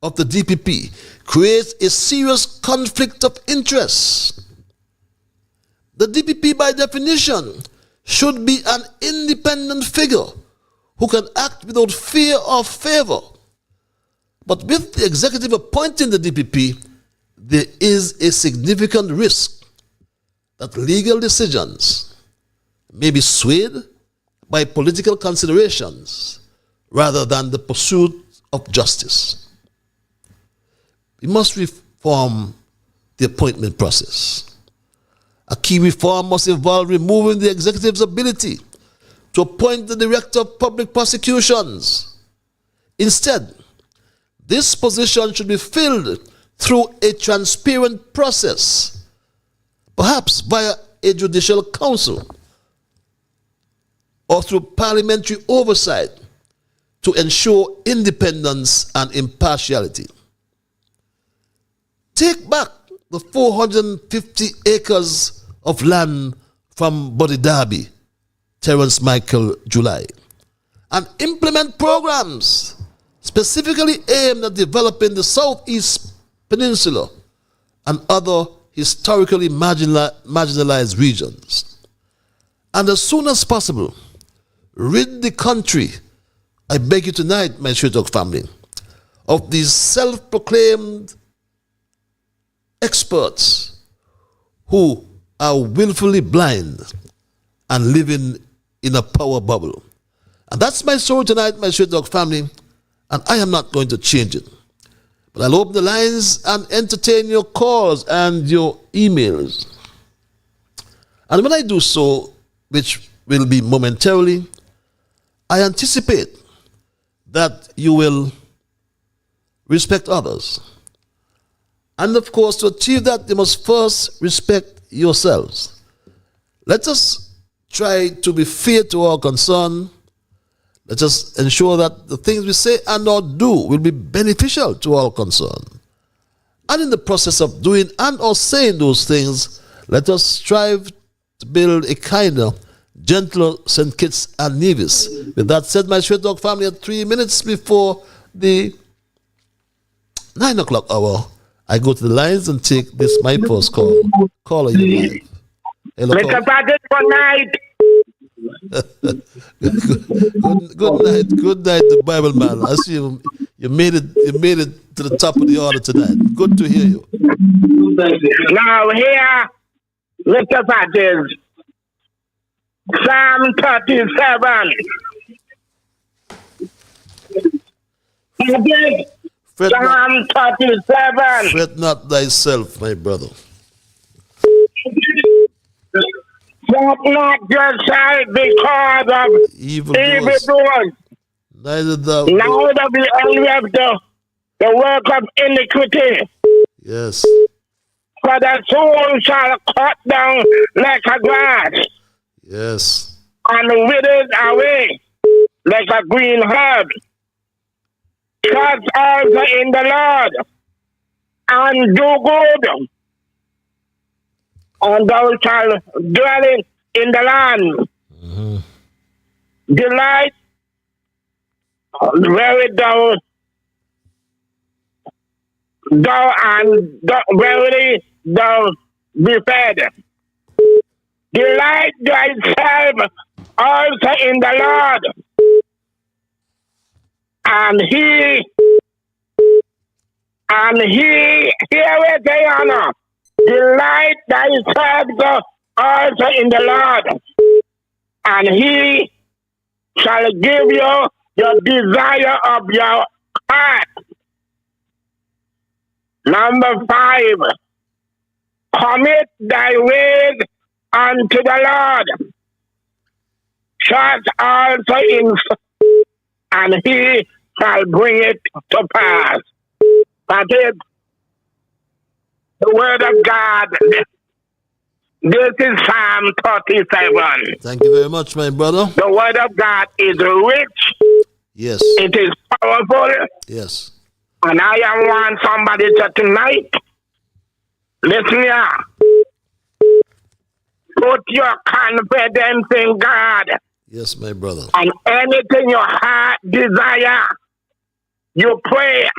of the DPP creates a serious conflict of interest. The DPP, by definition, should be an independent figure who can act without fear or favor. But with the executive appointing the DPP, there is a significant risk that legal decisions may be swayed by political considerations rather than the pursuit of justice. We must reform the appointment process. A key reform must involve removing the executive's ability to appoint the Director of Public Prosecutions. Instead, this position should be filled through a transparent process, perhaps via a judicial council or through parliamentary oversight to ensure independence and impartiality. Take back the 450 acres of land from Buddy Darby, Terence Michael July, and implement programs specifically aimed at developing the Southeast Peninsula and other historically marginalized regions. And as soon as possible, rid the country I beg you tonight, my Straight Talk family, of these self-proclaimed experts who are willfully blind and living in a power bubble. And that's my story tonight, my Straight Talk family, and I am not going to change it. But I'll open the lines and entertain your calls and your emails. And when I do so, which will be momentarily, I anticipate that you will respect others. And of course, to achieve that, you must first respect yourselves. Let us try to be fair to our concern. Let us ensure that the things we say and or do will be beneficial to our concern. And in the process of doing and or saying those things, let us strive to build a kinder, gentler St. Kitts and Nevis. With that said, my Straight Talk family, at 3 minutes before the 9 o'clock hour, I go to the lines and take this my first call. Caller, you live. Hello, Mr. Patrick, good night. Good night, the Bible man. I see you made it to the top of the order tonight. Good to hear you. Now here, Mr. Patrick, Psalm 37. Psalm 37. Fret not thyself, my brother. Fret not yourself because of evildoers. Neither be envy of the work of iniquity. Yes. For the soul shall cut down like a grass. Yes. And withers away like a green herb. Trust also in the Lord, and do good, and thou shalt dwell in the land. Mm-hmm. Delight where verily thou be fed. Delight thyself also in the Lord, and he heareth the honor. Delight thyself also in the Lord, and he shall give you your desire of your heart. Number 5, commit thy ways unto the Lord. Trust also in, and he shall bring it to pass. That is the word of God. This is Psalm 37. Thank you very much, my brother. The word of God is rich. Yes. It is powerful. Yes. And I want somebody to tonight, listen here, put your confidence in God. Yes, my brother. And anything your heart desire, you pray,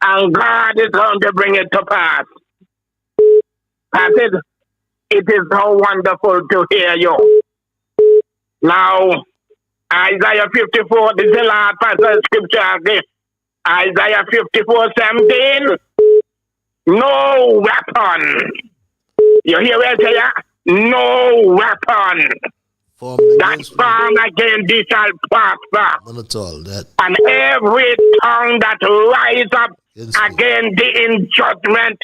and God is going to bring it to pass. That is, it is so wonderful to hear you. Now, Isaiah 54, this is the last passage of scripture again. Isaiah 54:17. No weapon. You hear what I say? No weapon that formed against thee shall prosper. Not at all. That. And every tongue that rise up against thee in judgment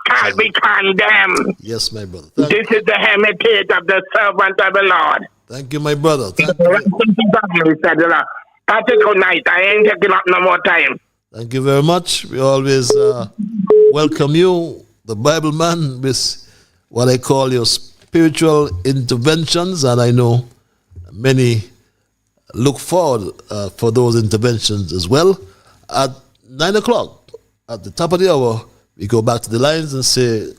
shall be condemned. Yes, my brother. This is the heritage of the servant of the Lord. Thank you, my brother. Thank you. That's it, good night. I ain't taking up no more time. Thank you very much. We always welcome you, the Bible man, with what I call your spiritual interventions, and I know many look forward for those interventions as well. At 9 o'clock, at the top of the hour, we go back to the lines and say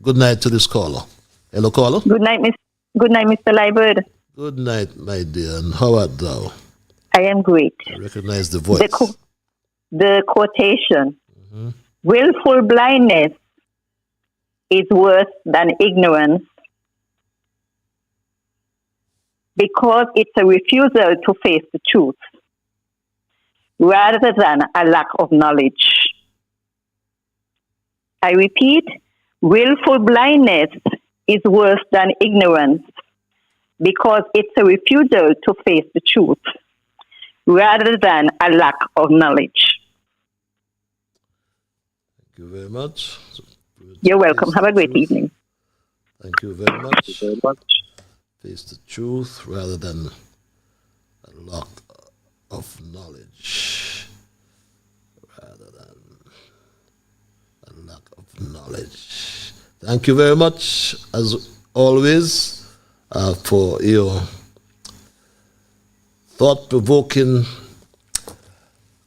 good night to this caller. Hello, caller. Good night, Mr. Liburd. Good night, my dear. And how art thou? I am great. I recognize the voice. The quotation, willful blindness is worse than ignorance because it's a refusal to face the truth. rather than a lack of knowledge. I repeat, willful blindness is worse than ignorance because it's a refusal to face the truth rather than a lack of knowledge. Thank you very much. You're welcome. Have a great evening. Thank you very much. Face the truth rather than a lack of knowledge. Rather than a lack of knowledge. Thank you very much, as always, for your thought-provoking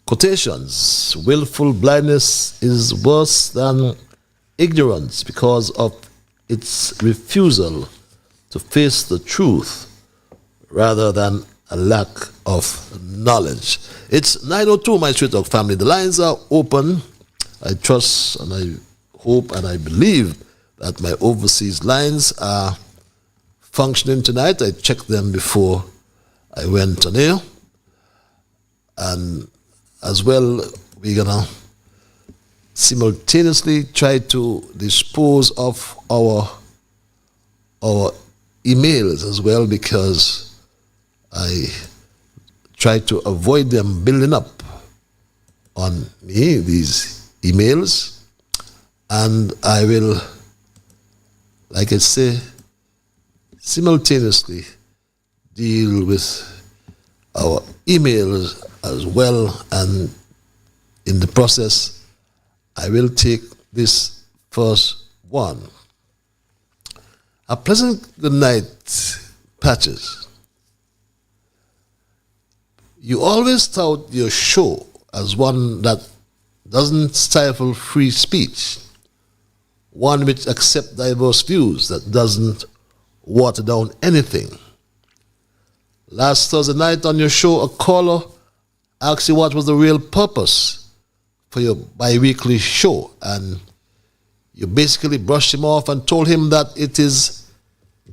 quotations. Willful blindness is worse than ignorance because of its refusal to face the truth rather than a lack of knowledge. It's 9:02, my Straight Talk family. The lines are open. I trust and I hope and I believe that my overseas lines are functioning tonight. I checked them before I went on air. And as well, we're going to simultaneously try to dispose of our emails as well, because I try to avoid them building up on me, these emails. And I will, like I say, simultaneously deal with our emails as well, and in the process I will take this first one. A pleasant good night, Patches. You always tout your show as one that doesn't stifle free speech, one which accepts diverse views, that doesn't water down anything. Last Thursday night on your show, a caller asked you what was the real purpose for your bi-weekly show, and you basically brushed him off and told him that it is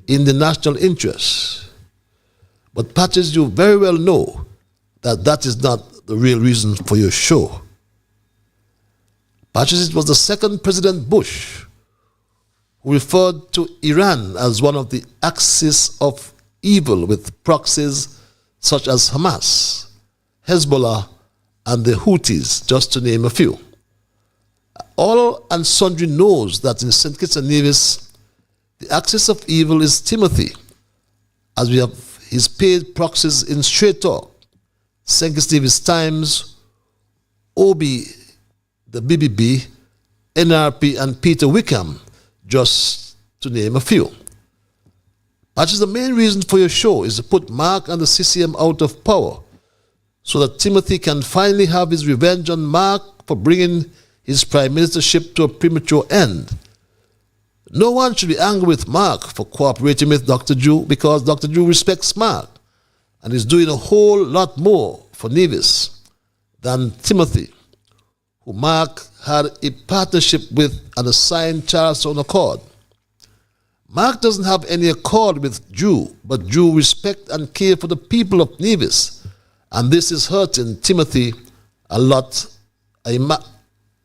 in the national interest. But Patches, you very well know that that is not the real reason for your show. Patches, it was the second President Bush who referred to Iran as one of the axis of evil, with proxies such as Hamas, Hezbollah, and the Houthis, just to name a few. All and sundry knows that in St. Kitts and Nevis, the axis of evil is Timothy, as we have his paid proxies in Straight Talk, St. Kitts Nevis Times, OB, the BBB, NRP, and Peter Wickham, just to name a few. Which is the main reason for your show, is to put Mark and the CCM out of power, so that Timothy can finally have his revenge on Mark for bringing his prime ministership to a premature end. No one should be angry with Mark for cooperating with Dr. Drew, because Dr. Drew respects Mark and is doing a whole lot more for Nevis than Timothy, who Mark had a partnership with and a signed Charleston Accord. Mark doesn't have any accord with Drew, but Drew respect and care for the people of Nevis, and this is hurting Timothy a lot. A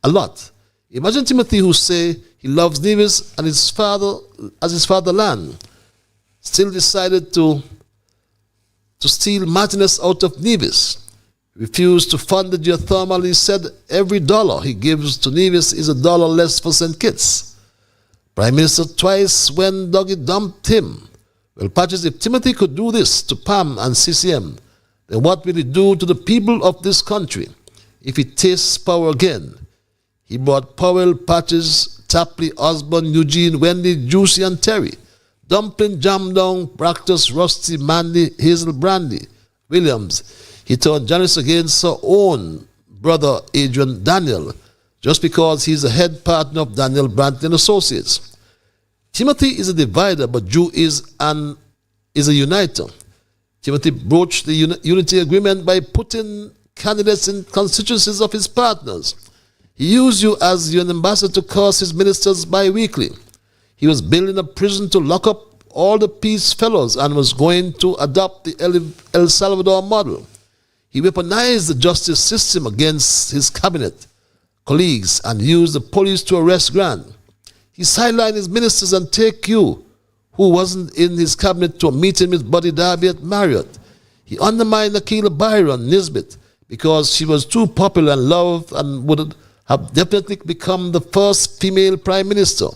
lot. Imagine Timothy, who say he loves Nevis and his father as his fatherland, still decided to steal Martinez out of Nevis, refused to fund the geothermal. He said every dollar he gives to Nevis is $1 less for St. Kitts. Prime Minister twice when Dougie dumped him. Well, Patches, if Timothy could do this to PAM and CCM, then what will he do to the people of this country if he tastes power again? He brought Powell, Patches, Tapley, Osborne, Eugene, Wendy, Juicy, and Terry. Dumpling, Jam Down, Practice, Rusty, Mandy, Hazel, Brandy, Williams. He turned Janice against her own brother, Adrian Daniel, just because he's a head partner of Daniel Brantley and Associates. Timothy is a divider, but Drew is a uniter. Timothy broached the unity agreement by putting candidates in constituencies of his partners. He used you as your ambassador to curse his ministers bi-weekly. He was building a prison to lock up all the peace fellows and was going to adopt the El Salvador model. He weaponized the justice system against his cabinet colleagues and used the police to arrest Grant. He sidelined his ministers and take you, who wasn't in his cabinet, to a meeting with Buddy Darby at Marriott. He undermined Akila Byron Nisbet because she was too popular and loved and would have definitely become the first female prime minister.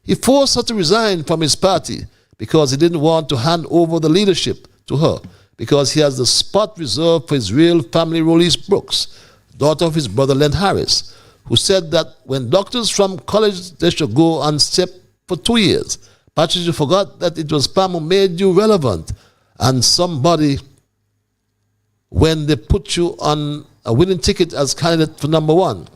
He forced her to resign from his party because he didn't want to hand over the leadership to her, because he has the spot reserved for his real family, Release Brooks, daughter of his brother Len Harris, who said that when doctors from college, they should go on step for 2 years. Patrick, you forgot that it was Pam who made you relevant, and somebody, when they put you on a winning ticket as candidate for number one.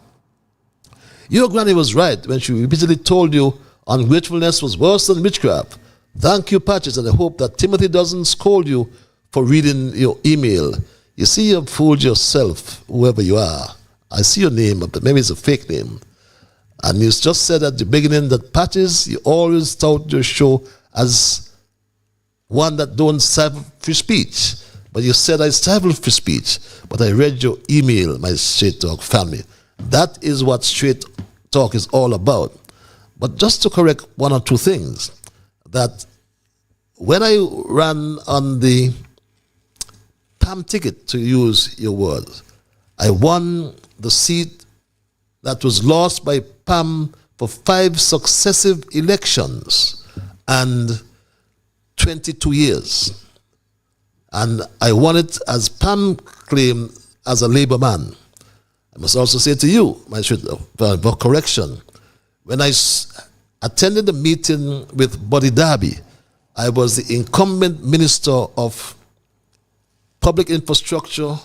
Your granny was right when she repeatedly told you ungratefulness was worse than witchcraft. Thank you, Patches, and I hope that Timothy doesn't scold you for reading your email. You see, you've fooled yourself, whoever you are. I see your name, but maybe it's a fake name. And you just said at the beginning that Patches, you always tout your show as one that don't stifle free speech. But you said I stifle free speech. But I read your email, my Straight Talk family. That is what Straight Talk is all about. But just to correct one or two things, that when I ran on the PAM ticket, to use your words, I won the seat that was lost by PAM for 5 successive elections and 22 years. And I won it, as Pam claimed, as a Labour man. I must also say to you, my for correction, when I attended the meeting with Buddy Darby, I was the incumbent Minister of Public Infrastructure,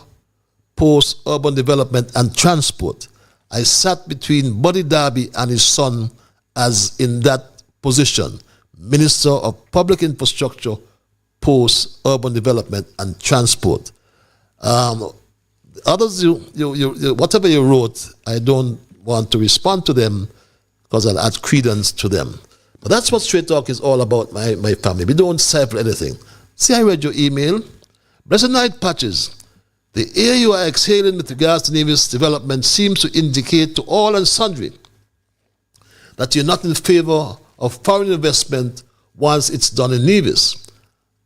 Post, Urban Development and Transport. I sat between Buddy Darby and his son as in that position, Minister of Public Infrastructure, Post, Urban Development and Transport. Others, whatever you wrote, I don't want to respond to them because I'll add credence to them. But that's what Straight Talk is all about, my family. We don't stifle anything. See, I read your email. Blessed night, Patches. The air you are exhaling with regards to Nevis development seems to indicate to all and sundry that you're not in favor of foreign investment once it's done in Nevis.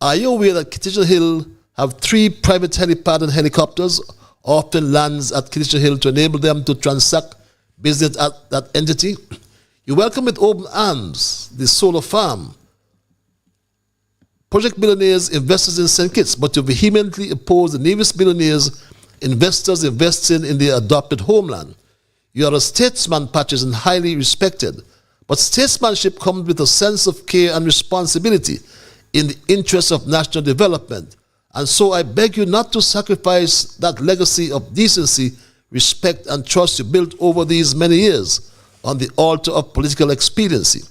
Are you aware that Kitchener Hill have 3 private helipad and helicopters often lands at Kitchener Hill to enable them to transact business at that entity? You welcome with open arms the solar farm, project billionaires, investors in St. Kitts, but you vehemently oppose the Nevis billionaires, investors investing in their adopted homeland. You are a statesman, Patches, and highly respected. But statesmanship comes with a sense of care and responsibility in the interest of national development. And so I beg you not to sacrifice that legacy of decency, respect, and trust you built over these many years on the altar of political expediency.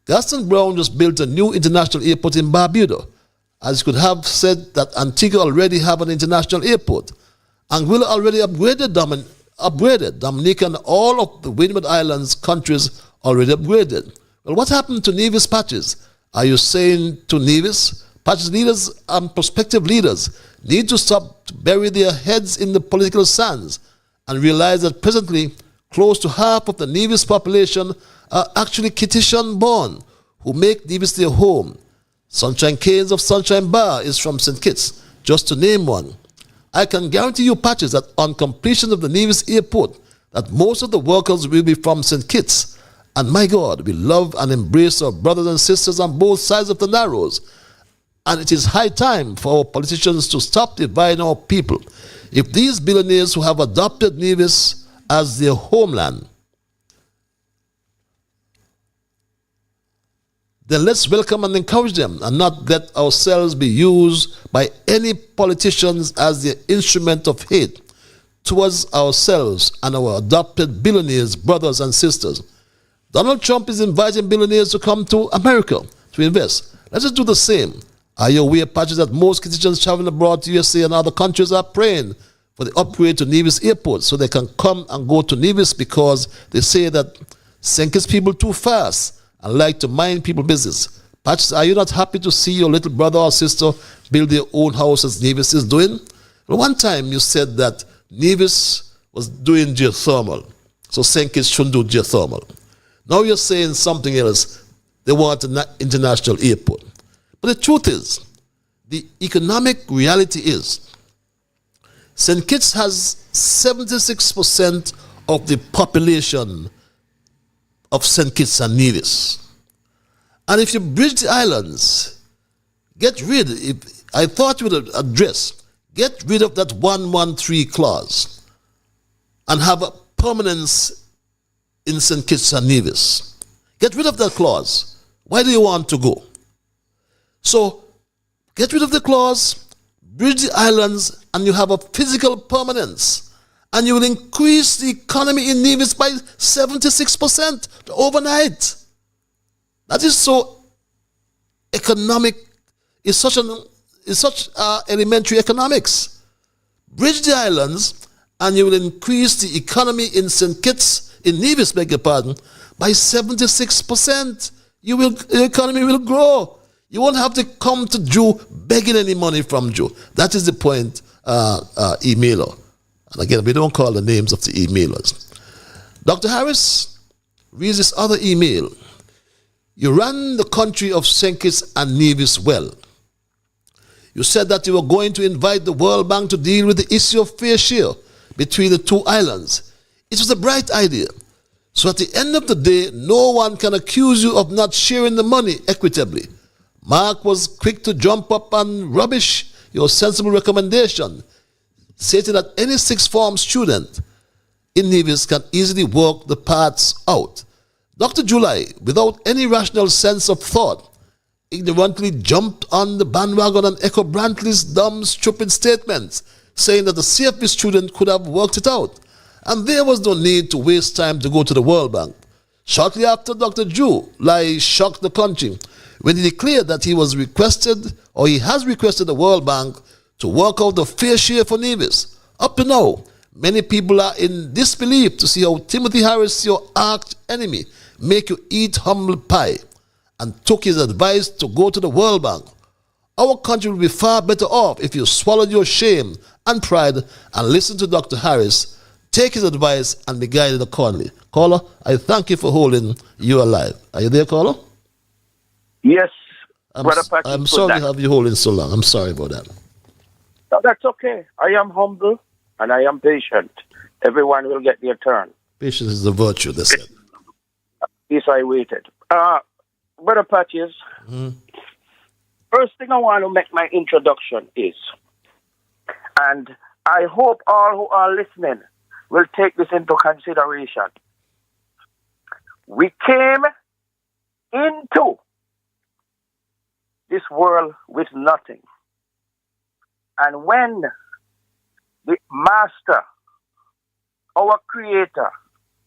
Gaston Brown just built a new international airport in Barbuda, as you could have said that Antigua already have an international airport. Anguilla already upgraded Dominica, and all of the Windward Islands countries already upgraded. Well, what happened to Nevis, Patches? Are you saying to Nevis, Patches leaders and prospective leaders need to stop to bury their heads in the political sands and realize that presently close to half of the Nevis population are actually Kittitian born who make Nevis their home. Sunshine Canes of Sunshine Bar is from St. Kitts, just to name one. I can guarantee you, Patches, that on completion of the Nevis airport, that most of the workers will be from St. Kitts. And my God, we love and embrace our brothers and sisters on both sides of the Narrows. And it is high time for our politicians to stop dividing our people. If these billionaires who have adopted Nevis as their homeland, then let's welcome and encourage them and not let ourselves be used by any politicians as their instrument of hate towards ourselves and our adopted billionaires, brothers and sisters. Donald Trump is inviting billionaires to come to America to invest. Let's just do the same. Are you aware, Patches, that most Kittitians traveling abroad to USA and other countries are praying for the upgrade to Nevis Airport so they can come and go to Nevis because they say that St. Kitts people too fast and like to mind people business. Patches, are you not happy to see your little brother or sister build their own house as Nevis is doing? But one time you said that Nevis was doing geothermal, so St. Kitts shouldn't do geothermal. Now you're saying something else. They want an international airport. But the truth is, the economic reality is, St. Kitts has 76% of the population of St. Kitts and Nevis. And if you bridge the islands, I thought you would address, get rid of that 113 clause and have a permanence in St. Kitts and Nevis. Get rid of that clause. Why do you want to go? So, get rid of the clause, bridge the islands, and you have a physical permanence. And you will increase the economy in Nevis by 76% overnight. That is so economic. It's such elementary economics. Bridge the islands, and you will increase the economy in St. Kitts, in Nevis, beg your pardon, by 76%. Your economy will grow. You won't have to come to Jew begging any money from Jew. That is the point, emailer. And again, we don't call the names of the emailers. Dr. Harris reads this other email. You ran the country of St. Kitts and Nevis well. You said that you were going to invite the World Bank to deal with the issue of fair share between the two islands. It was a bright idea. So at the end of the day, no one can accuse you of not sharing the money equitably. Mark was quick to jump up and rubbish your sensible recommendation, stating that any sixth form student in Nevis can easily work the parts out. Dr. July, without any rational sense of thought, ignorantly jumped on the bandwagon and echoed Brantley's dumb, stupid statements, saying that the CFP student could have worked it out, and there was no need to waste time to go to the World Bank. Shortly after, Dr. July shocked the country when he declared that he has requested the World Bank to work out the fair share for Nevis. Up to now, many people are in disbelief to see how Timothy Harris, your arch enemy, make you eat humble pie, and took his advice to go to the World Bank. Our country will be far better off if you swallowed your shame and pride and listened to Dr. Harris, take his advice, and be guided accordingly. Caller, I thank you for holding you alive. Are you there, caller? Yes, I'm sorry to have you holding so long. I'm sorry about that. No, that's okay. I am humble and I am patient. Everyone will get their turn. Patience is a virtue, they said. Yes, I waited. Brother Patches, first thing I want to make my introduction is, and I hope all who are listening will take this into consideration. We came into this world with nothing. And when the Master, our Creator,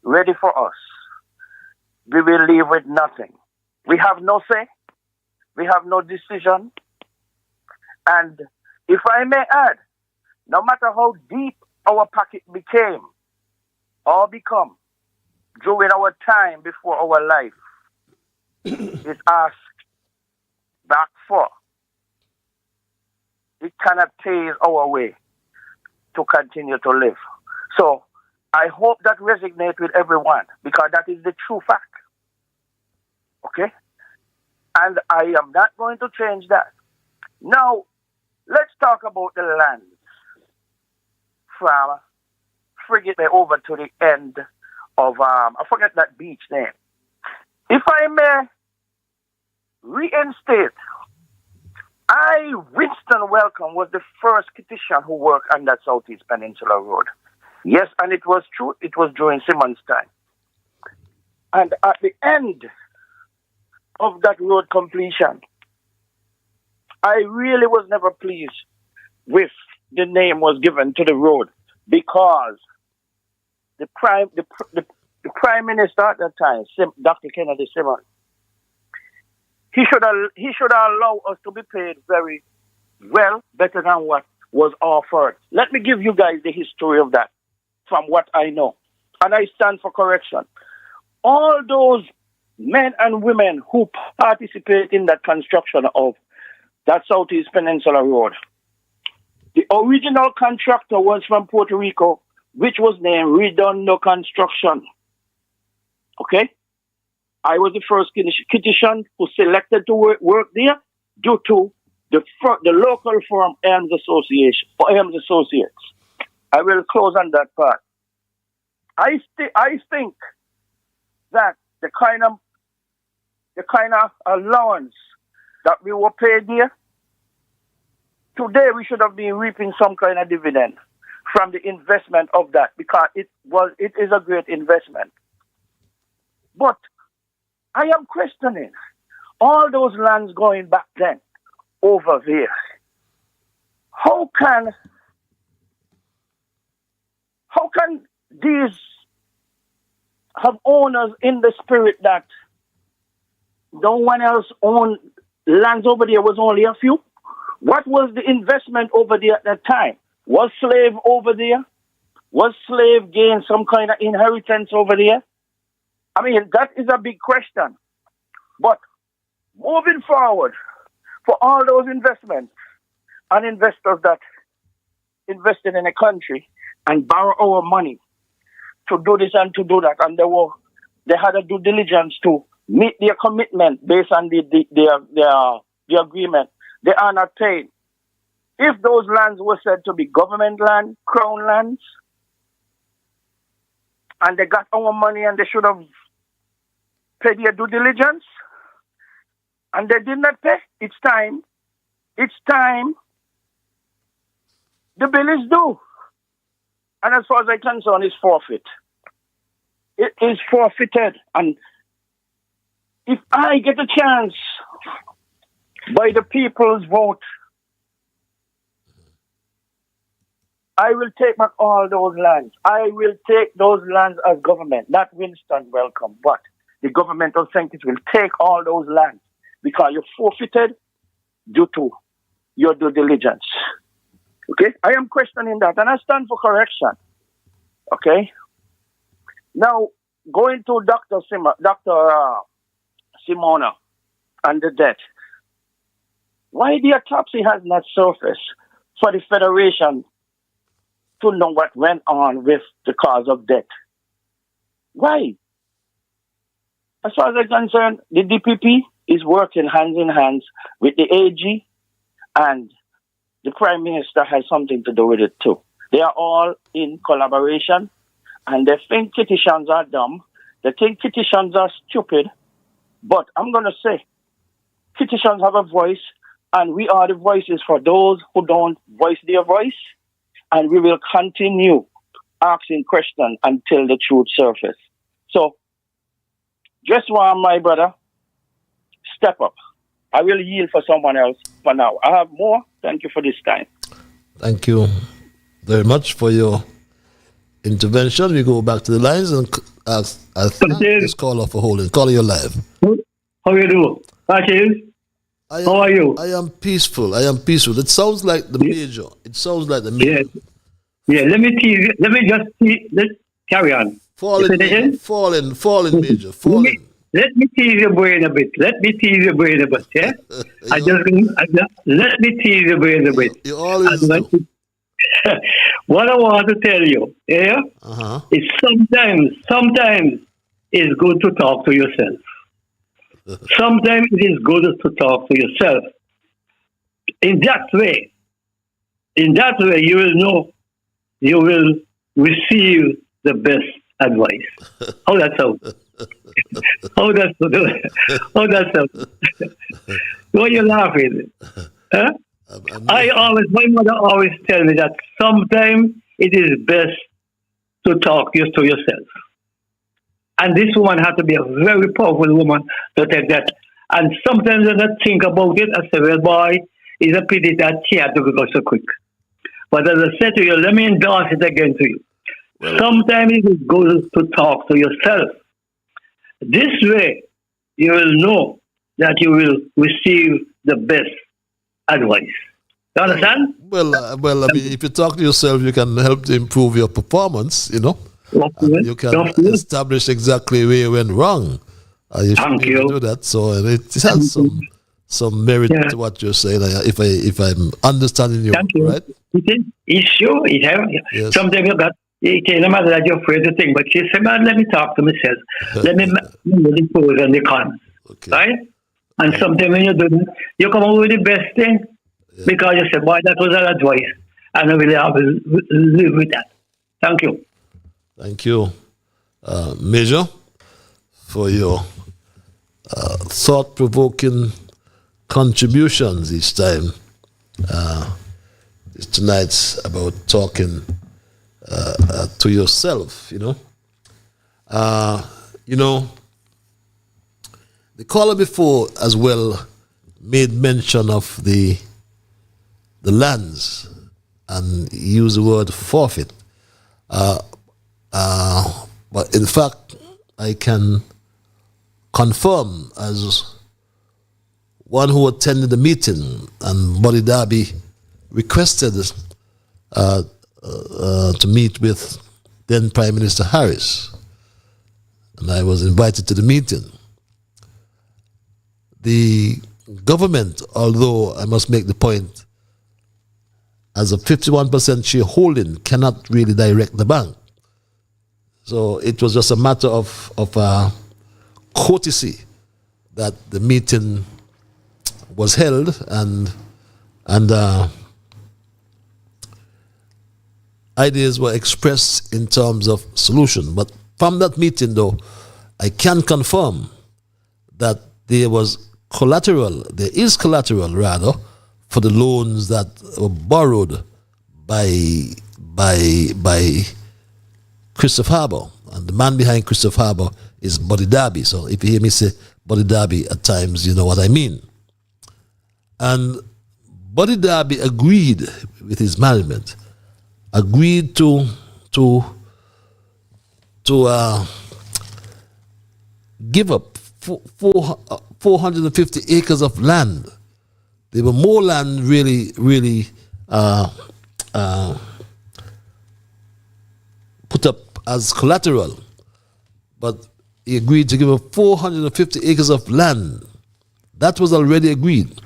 ready for us, we will leave with nothing. We have no say. We have no decision. And if I may add, no matter how deep our pocket became or become during our time before our life is asked back for, it cannot pave our way to continue to live. So I hope that resonates with everyone, because that is the true fact. Okay? And I am not going to change that. Now, let's talk about the land from Frigate Bay over to the end of, I forget that beach name. If I may reinstate, Winston Welcome was the first Kittitian who worked on that Southeast Peninsula Road. Yes, and it was true, it was during Simmons' time. And at the end of that road completion, I really was never pleased with the name was given to the road, because the Prime Minister at that time, Dr. Kennedy Simmons, he should allow us to be paid very well, better than what was offered. Let me give you guys the history of that from what I know. And I stand for correction. All those men and women who participate in that construction of that Southeast Peninsula Road, The original contractor was from Puerto Rico, which was named Redondo Construction. Okay? I was the first Kittitian who selected to work there due to the local firm Elms Association or Elms Associates. I will close on that part. I think that the kind of allowance that we were paid there, today we should have been reaping some kind of dividend from the investment of that, because it is a great investment. But I am questioning all those lands going back then over there. How can these have owners in the spirit that no one else owned lands over there, was only a few? What was the investment over there at that time? Was slave over there? Was slave gain some kind of inheritance over there? I mean, that is a big question. But moving forward, for all those investments and investors that invested in a country and borrow our money to do this and to do that, and they had a due diligence to meet their commitment based on the agreement, they are not paid. If those lands were said to be government land, crown lands, and they got our money and they should have paid their due diligence, and they did not pay, it's time. The bill is due. And as far as I'm concerned, it's forfeit. It is forfeited. And if I get a chance by the people's vote, I will take back all those lands. I will take those lands as government, not Winston welcome, but the governmental entities will take all those lands because you're forfeited due to your due diligence. Okay? I am questioning that, and I stand for correction. Okay? Now, going to Dr. Simona and the debt. Why the autopsy has not surfaced for the Federation to know what went on with the cause of death? Why? As far as I'm concerned, the DPP is working hand in hand with the AG, and the Prime Minister has something to do with it too. They are all in collaboration, and they think Kittitians are dumb. They think Kittitians are stupid. But I'm going to say, Kittitians have a voice, and we are the voices for those who don't voice their voice, and we will continue asking questions until the truth surfaces. So, just one, my brother, step up. I will yield for someone else for now. I have more. Thank you for this time. Thank you very much for your intervention. We go back to the lines and ask this caller for holding. Caller, you're live. How you do? How are you? I am peaceful. It sounds like the major. Yeah, let me tease you. Let's carry on. Falling major. Let me tease your brain a bit. Yeah? Let me tease your brain a bit. You always do. What I want to tell you, yeah, is sometimes it's good to talk to yourself. Sometimes it is good to talk to yourself. In that way, you will know, you will receive the best advice. How that sounds? How that sounds? Why are you laughing? Huh? My mother always tells me that sometimes it is best to talk just to yourself. And this woman had to be a very powerful woman to take that. And sometimes when I think about it, I say, well, boy, it's a pity that she had to go so quick. But as I said to you, let me endorse it again to you. Sometimes it is good to talk to yourself. This way, you will know that you will receive the best advice. You understand? Well, I mean, if you talk to yourself, you can help to improve your performance, you know. You can establish exactly where you went wrong. You should be able to do that. So it has some merit to what you're saying. If I'm understanding you, right? It's sure. Yes. Sometimes you tell them that you're afraid to think, but she said, man, let me talk to myself. Let me know the pros and the cons. Right? And sometimes when you do that, you come up with the best thing because you say, boy, that was an advice. And I really have to live with that. Thank you. Thank you, Major, for your thought-provoking contributions each time. Tonight's about talking to yourself, the caller before as well made mention of the lands and used the word forfeit. But in fact, I can confirm as one who attended the meeting, and Buddy Darby requested to meet with then Prime Minister Harris, and I was invited to the meeting. The government, although I must make the point, as a 51% shareholding, cannot really direct the bank. So it was just a matter of courtesy that the meeting was held, and ideas were expressed in terms of solution. But from that meeting, though, I can confirm that there is collateral rather, for the loans that were borrowed by Christopher Harbour. And the man behind Christopher Harbour is Buddy Darby. So if you hear me say Buddy Darby at times, you know what I mean. And Buddy Darby agreed with his management, agreed to give up 450 acres of land. There were more land really put up as collateral, but he agreed to give up 450 acres of land. That was already agreed.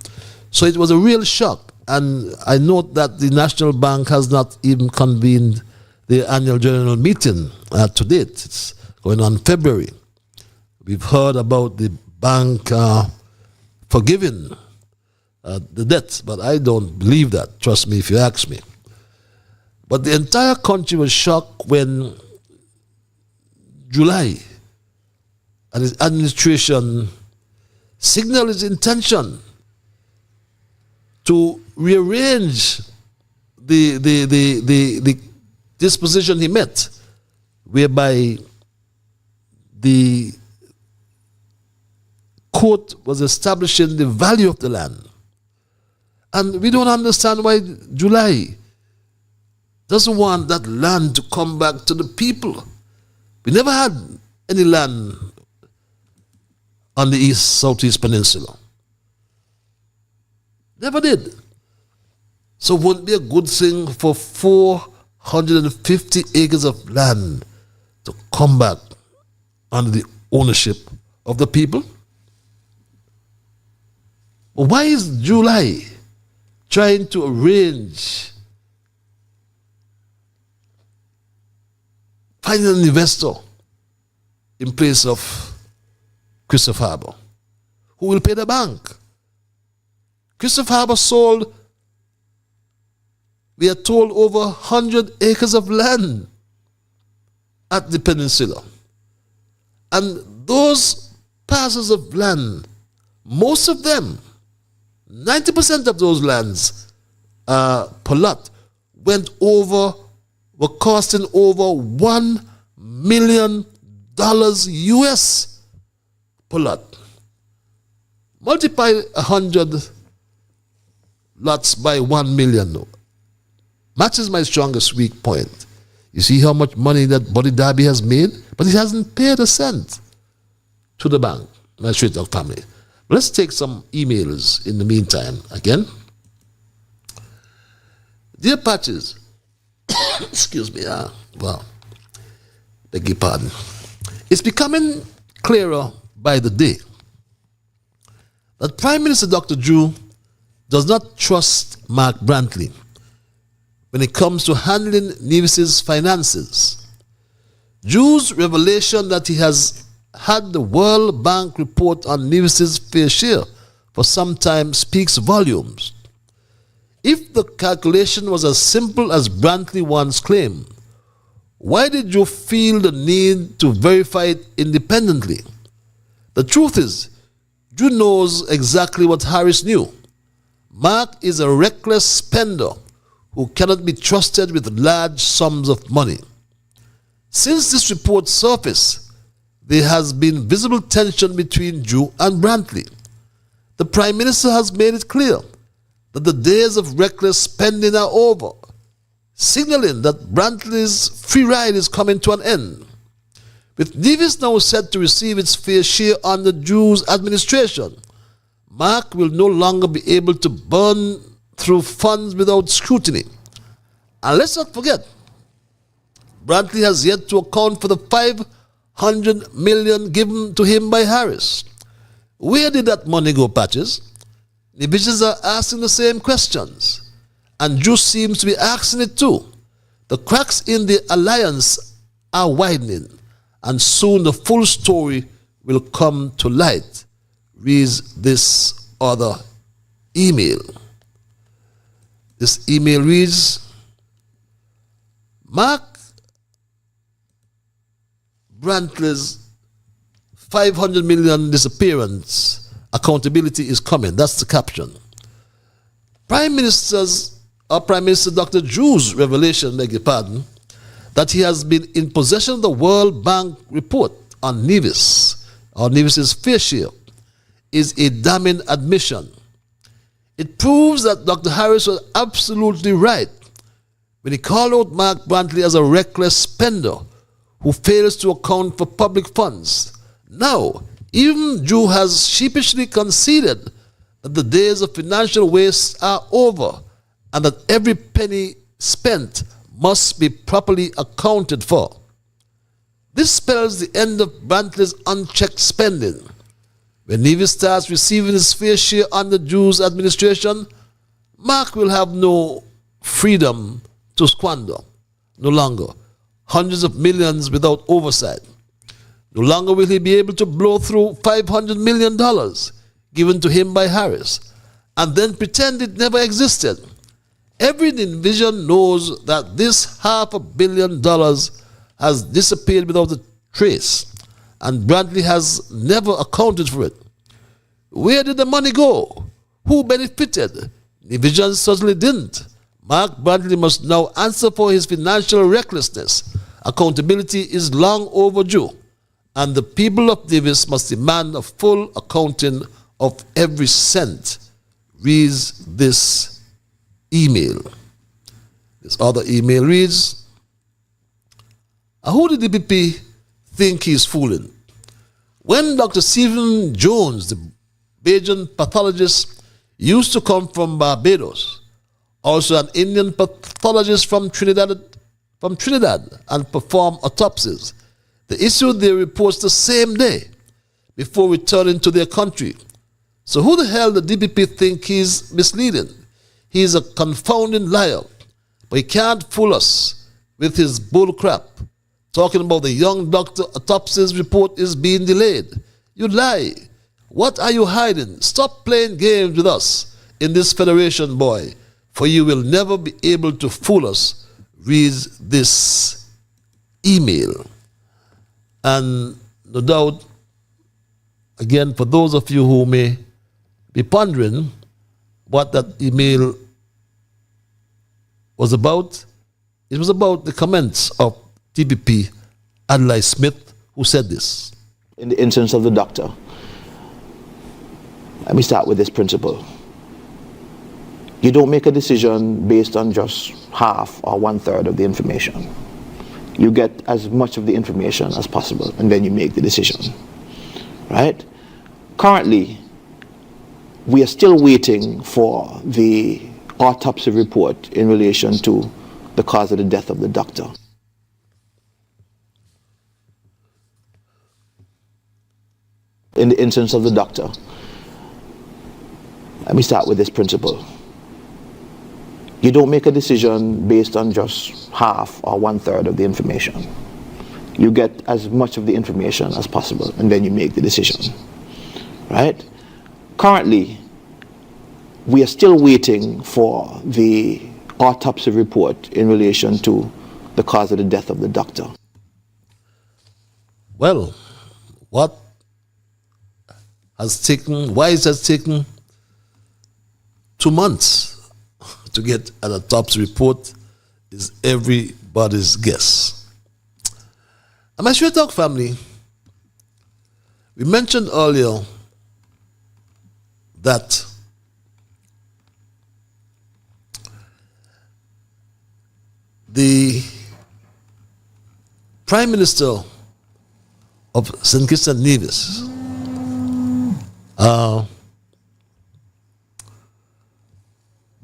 So it was a real shock. And I note that the National Bank has not even convened the annual general meeting to date. It's going on February. We've heard about the bank forgiving the debt, but I don't believe that. Trust me if you ask me. But the entire country was shocked when July and his administration signaled his intention to rearrange the disposition he met, whereby the court was establishing the value of the land. And we don't understand why July doesn't want that land to come back to the people. We never had any land on the Southeast Peninsula. Never did. So it wouldn't be a good thing for 450 acres of land to come back under the ownership of the people? But why is July trying to arrange finding an investor in place of Christopher Harbour, who will pay the bank? Christopher Harbour sold, we are told, over 100 acres of land at the peninsula. And those parcels of land, most of them, 90% of those lands per lot, were costing over $1 million US per lot. Multiply 100 lots by 1 million. Matches my strongest weak point. You see how much money that Buddy Darby has made? But he hasn't paid a cent to the bank, my Straight Talk family. Let's take some emails in the meantime. Again, dear Patches, excuse me, beg your pardon. It's becoming clearer by the day that Prime Minister Dr. Drew does not trust Mark Brantley when it comes to handling Nevis's finances. Drew's revelation that he has had the World Bank report on Nevis's fair share for some time speaks volumes. If the calculation was as simple as Brantley once claimed, why did you feel the need to verify it independently? The truth is, Drew knows exactly what Harris knew. Mark is a reckless spender who cannot be trusted with large sums of money. Since this report surfaced, there has been visible tension between Drew and Brantley. The Prime Minister has made it clear that the days of reckless spending are over, signaling that Brantley's free ride is coming to an end. With Nevis now set to receive its fair share under Drew's administration, Mark will no longer be able to burn through funds without scrutiny. And let's not forget, Brantley has yet to account for the $500 million given to him by Harris. Where did that money go, Patches? Nevisians are asking the same questions, and Drew seems to be asking it too. The cracks in the alliance are widening, and soon the full story will come to light. Reads this other email. This email reads, Mark Brantley's $500 million disappearance, accountability is coming. That's the caption. Prime Minister Dr. Drew's revelation, beg your pardon, that he has been in possession of the World Bank report on Nevis, or Nevis's fair share, is a damning admission. It proves that Dr. Harris was absolutely right when he called out Mark Brantley as a reckless spender who fails to account for public funds. Now, even Drew has sheepishly conceded that the days of financial waste are over and that every penny spent must be properly accounted for. This spells the end of Brantley's unchecked spending. When Nevis starts receiving his fair share under Drew's administration, Mark will have no freedom to squander. No longer. Hundreds of millions without oversight. No longer will he be able to blow through $500 million given to him by Harris and then pretend it never existed. Every Nevisian knows that this $500 million has disappeared without a trace, and Brantley has never accounted for it. Where did the money go? Who benefited? Nevisians certainly didn't. Mark Brantley must now answer for his financial recklessness. Accountability is long overdue, and the people of Nevis must demand a full accounting of every cent. Reads this email. This other email reads, who did the DPP think he's fooling? When Dr. Stephen Jones, the Bajan pathologist, used to come from Barbados, also an Indian pathologist from Trinidad and perform autopsies, they issued their reports the same day before returning to their country. So who the hell the DPP think he's misleading? He's a confounding liar, but he can't fool us with his bull crap. Talking about the young doctor autopsies report is being delayed. You lie. What are you hiding? Stop playing games with us in this federation, boy, for you will never be able to fool us. Reads this email. And no doubt, again, for those of you who may be pondering what that email was about, it was about the comments of DPP Adlai Smith, who said this. In the instance of the doctor, let me start with this principle. You don't make a decision based on just half or 1/3 of the information. You get as much of the information as possible, and then you make the decision, right? Currently, we are still waiting for the autopsy report in relation to the cause of the death of the doctor. In the instance of the doctor, Let me start with this principle. You don't make a decision based on just half or 1/3 of the information. You get as much of the information as possible, and then you make the decision, right? Currently, we are still waiting for the autopsy report in relation to the cause of the death of the doctor. Well, why it has taken 2 months to get an autopsy report is everybody's guess. And my Straight Talk family, we mentioned earlier that the Prime Minister of St. Kitts and Nevis,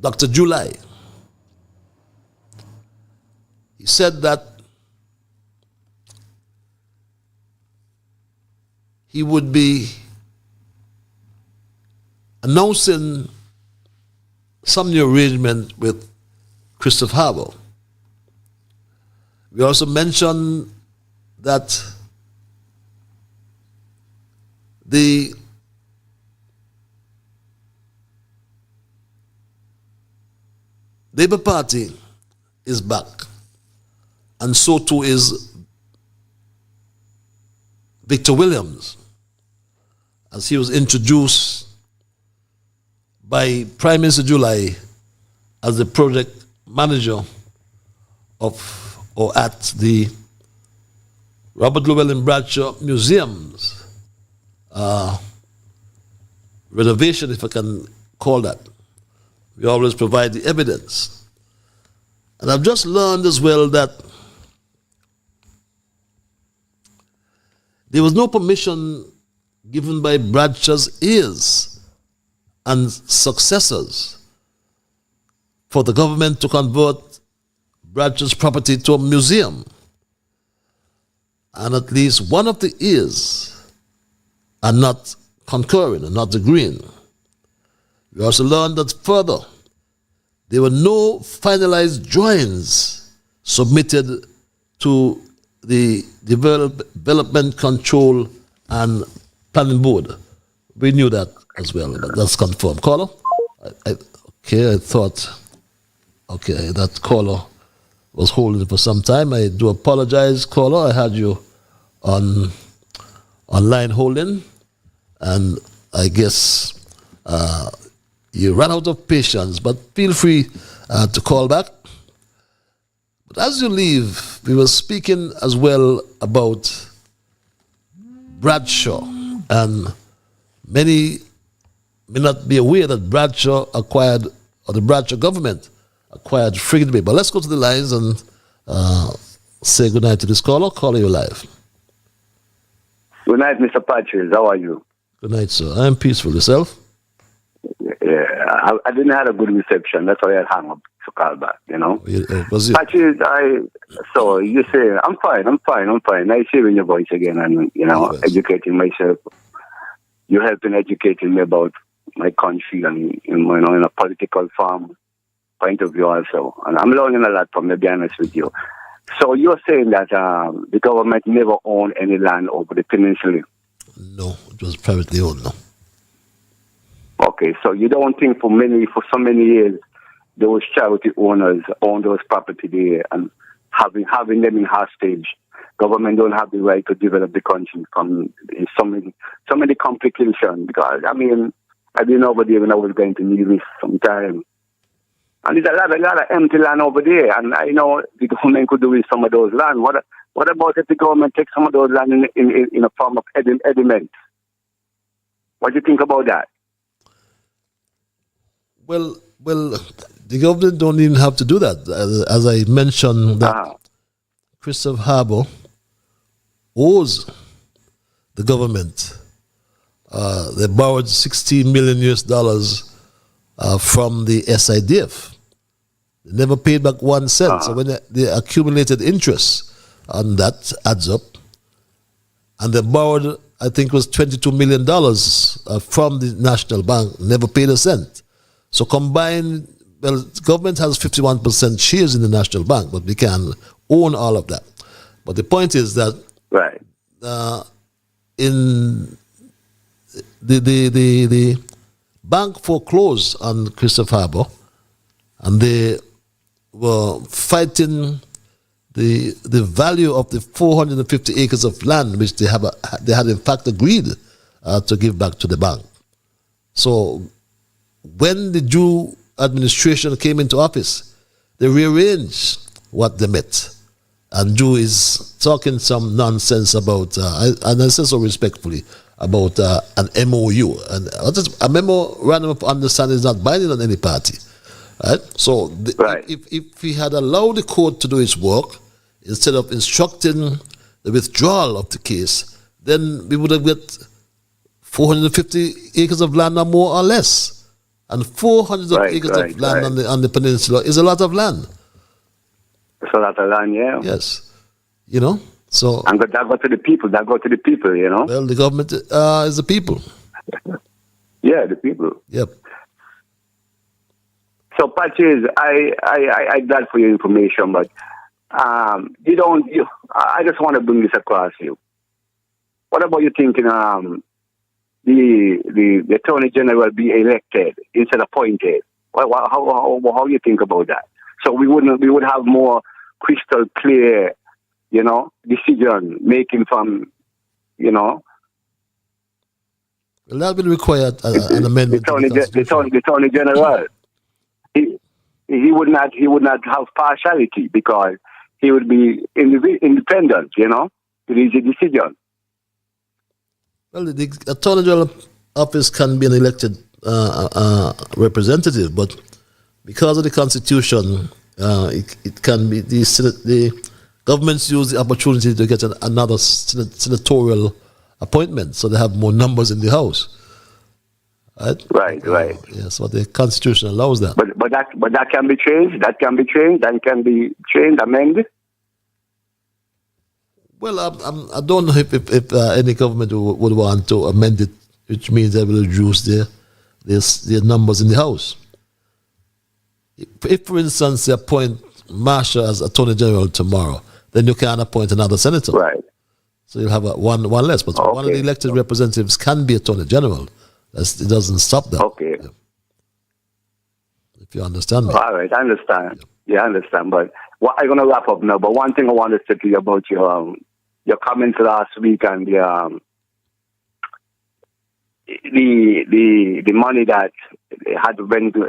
Dr. July, he said that he would be announcing some new arrangement with Christopher Harbour. We also mentioned that the Labour Party is back, and so too is Victor Williams, as he was introduced by Prime Minister July as the project manager at the Robert Llewellyn Bradshaw Museum's renovation, if I can call that. We always provide the evidence. And I've just learned as well that there was no permission given by Bradshaw's heirs and successors for the government to convert Bradshaw's property to a museum. And at least one of the heirs are not concurring and not agreeing. We also learned that further, there were no finalized drawings submitted to the Development Control and Planning Board. We knew that as well, but that's confirmed. Caller? I thought that caller was holding for some time. I do apologize, caller. I had you on line holding, and I guess you ran out of patience, but feel free to call back. But as you leave, we were speaking as well about Bradshaw, and many may not be aware that Bradshaw acquired, or the Bradshaw government acquired Frigate Bay. But let's go to the lines and say goodnight to this caller. Caller, you live. Good night, Mr. Patrick. How are you? Good night, sir. I'm peaceful. Yourself? Yeah, I didn't have a good reception. That's why I hung up to call back, you know. Was it? Patrick, so you say, I'm fine. Nice hearing your voice again and, you know, educating myself. You're helping educating me about my country and, you know, in a political farm point of view also. And I'm learning a lot from you, to be honest with you. So you're saying that the government never owned any land over the peninsula? No, it was privately owned, no. Okay, so you don't think for so many years those charity owners own those property there and having them in hostage. Government don't have the right to develop the country from so many complications. Because I mean, I've been over there when I was going to Nevis sometime. And there's a lot of empty land over there, and I know the government could do with some of those land. What about if the government takes some of those land in a form of ediment? What do you think about that? Well, the government don't even have to do that. As I mentioned, that Christopher Harbour owes the government. They borrowed $16 million from the SIDF. They never paid back 1 cent. So when they accumulated interest on that adds up, and they borrowed I think it was $22 million from the National Bank, never paid a cent. So combined, well, the government has 51% shares in the National Bank, but we can own all of that. But the point is that in the bank foreclosed on Christopher Harbour, and they were fighting the value of the 450 acres of land which they had in fact agreed to give back to the bank. So when the Jew administration came into office, they rearranged what they met. And Jew is talking some nonsense about, and I say so respectfully, about an MOU. And a memorandum of understanding is not binding on any party. Right? So if he had allowed the court to do its work, instead of instructing the withdrawal of the case, then we would have got 450 acres of land or more or less. And 400 acres of land on the peninsula is a lot of land. It's a lot of land, yeah. Yes. You know, so... And that go to the people, you know. Well, the government is the people. Yeah, the people. Yep. So, Patches, I glad for your information, but I just want to bring this across you. What about you thinking the Attorney General be elected instead of appointed? How you think about that? So we would have more crystal clear, you know, decision making from, you know. Well, that will require an amendment. The Attorney General, he would not have partiality because he would be independent, you know, to reach a decision. Well, the Attorney General office can be an elected representative, but because of the Constitution, it can be the governments use the opportunity to get another senatorial appointment, so they have more numbers in the House. Right. Yes, so the Constitution allows that. But that can be changed. That can be changed, amended. Well, I don't know if any government would want to amend it, which means they will reduce their numbers in the House. If, for instance, they appoint Marshall as Attorney General tomorrow, then you can appoint another senator. Right. So you'll have one less. But one of the elected representatives can be Attorney General. It doesn't stop that. Okay. Yeah. If you understand me. All right, I understand. Yeah, I understand. But I'm going to wrap up now. But one thing I wanted to tell you about your comments last week and the money that had went to,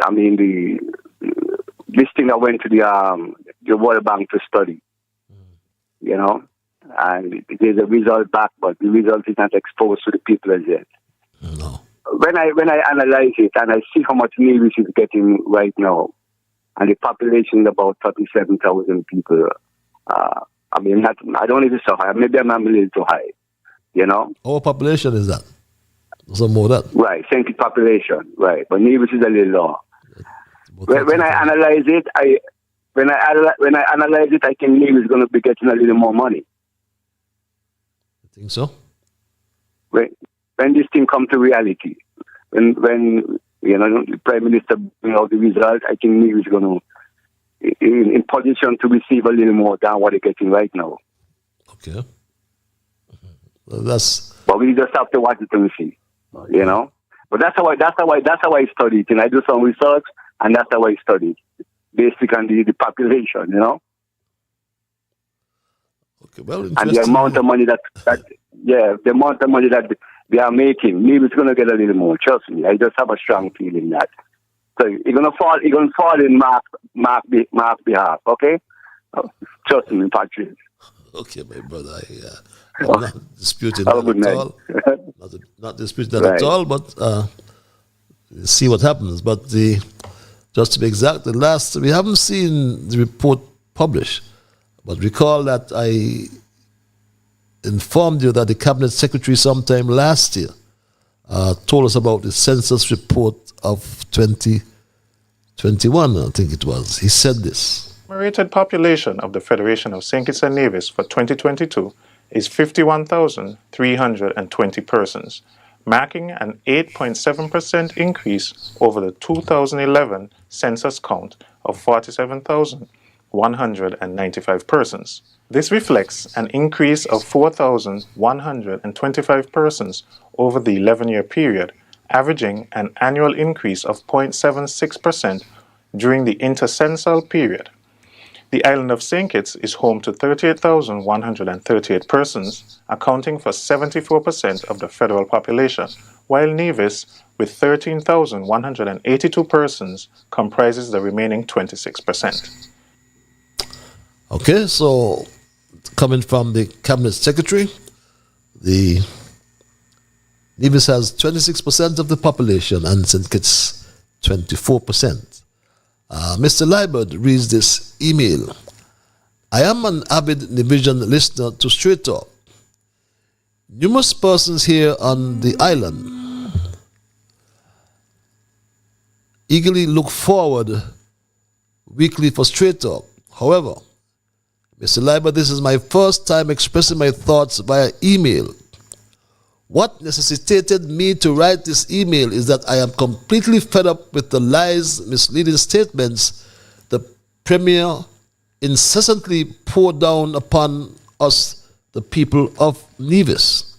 this thing that went to the World Bank to study, you know, and there's a result back, but the result is not exposed to the people as yet. No. When I analyze it and I see how much Nevis is getting right now, and the population is about 37,000 people, I don't need to so high. Maybe I'm a little too high, you know. Our population is that? Some more that? Right, census population, right. But Nevis is a little lower. When I analyze it, I think Nevis is going to be getting a little more money. You think so? When this thing comes to reality, when you know the Prime Minister brings out the result, I think Nevis is going to in position to receive a little more than what they're getting right now. Okay. Well, but we just have to watch it and see, you know. But that's how I study it, and I do some research, and that's how I study it, based on the population, you know. Okay, well, and the amount of money that they are making, maybe it's going to get a little more. Trust me, I just have a strong feeling that. So you're going to fall in Mark's behalf, okay? Trust me, Patrick. Okay, my brother. I'm not disputing that at all. Not disputing that at all, but see what happens. But just to be exact, we haven't seen the report published, but recall that I informed you that the Cabinet Secretary sometime last year told us about the census report of 2021, I think it was. He said this. The estimated population of the Federation of St. Kitts and Nevis for 2022 is 51,320 persons, marking an 8.7% increase over the 2011 census count of 47,195 persons. This reflects an increase of 4,125 persons over the 11-year period, averaging an annual increase of 0.76% during the intercensal period. The island of St. Kitts is home to 38,138 persons, accounting for 74% of the federal population, while Nevis, with 13,182 persons, comprises the remaining 26%. Okay, so coming from the Cabinet Secretary, the Nevis has 26% of the population and St. Kitts 24%. Mr. Liburd reads this email. I am an avid Nevisian listener to Straight Talk. Numerous persons here on the island eagerly look forward weekly for Straight Talk. However, Mr. Liburd, this is my first time expressing my thoughts via email. What necessitated me to write this email is that I am completely fed up with the lies, misleading statements the Premier incessantly poured down upon us, the people of Nevis.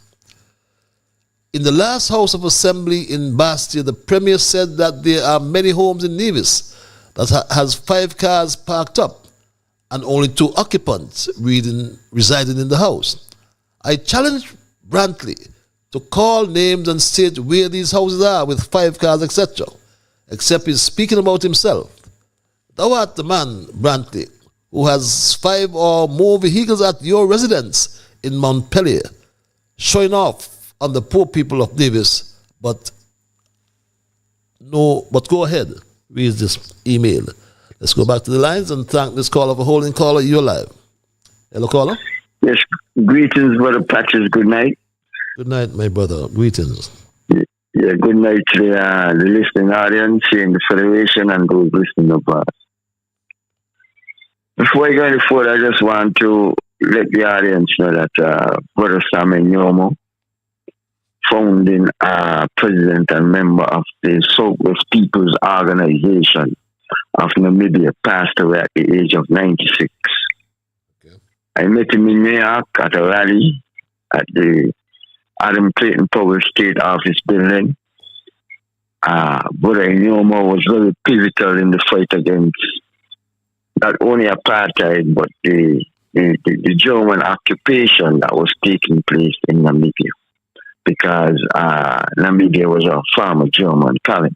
In the last House of Assembly in Bastia, the Premier said that there are many homes in Nevis that has 5 cars parked up and only 2 occupants residing in the house. I challenged Brantley to call names and state where these houses are with 5 cars, etc., except he's speaking about himself. Thou art the man, Brantley, who has 5 or more vehicles at your residence in Montpellier, showing off on the poor people of Nevis, but go ahead, read this email. Let's go back to the lines and thank this caller for holding. Caller, you're live. Hello, caller. Yes, greetings, Brother Patches. Good night. Good night, my brother. Greetings. Yeah, good night to the listening audience in the Federation and those listening of us. Before I go any further, I just want to let the audience know that Brother Samuel Nyomo, founding president and member of the Southwest People's Organization of Namibia, passed away at the age of 96. Okay. I met him in New York at a rally at the Adam Clayton Powell State Office building. Brother Nyomo was very pivotal in the fight against not only apartheid, but the German occupation that was taking place in Namibia, because Namibia was a former German colony.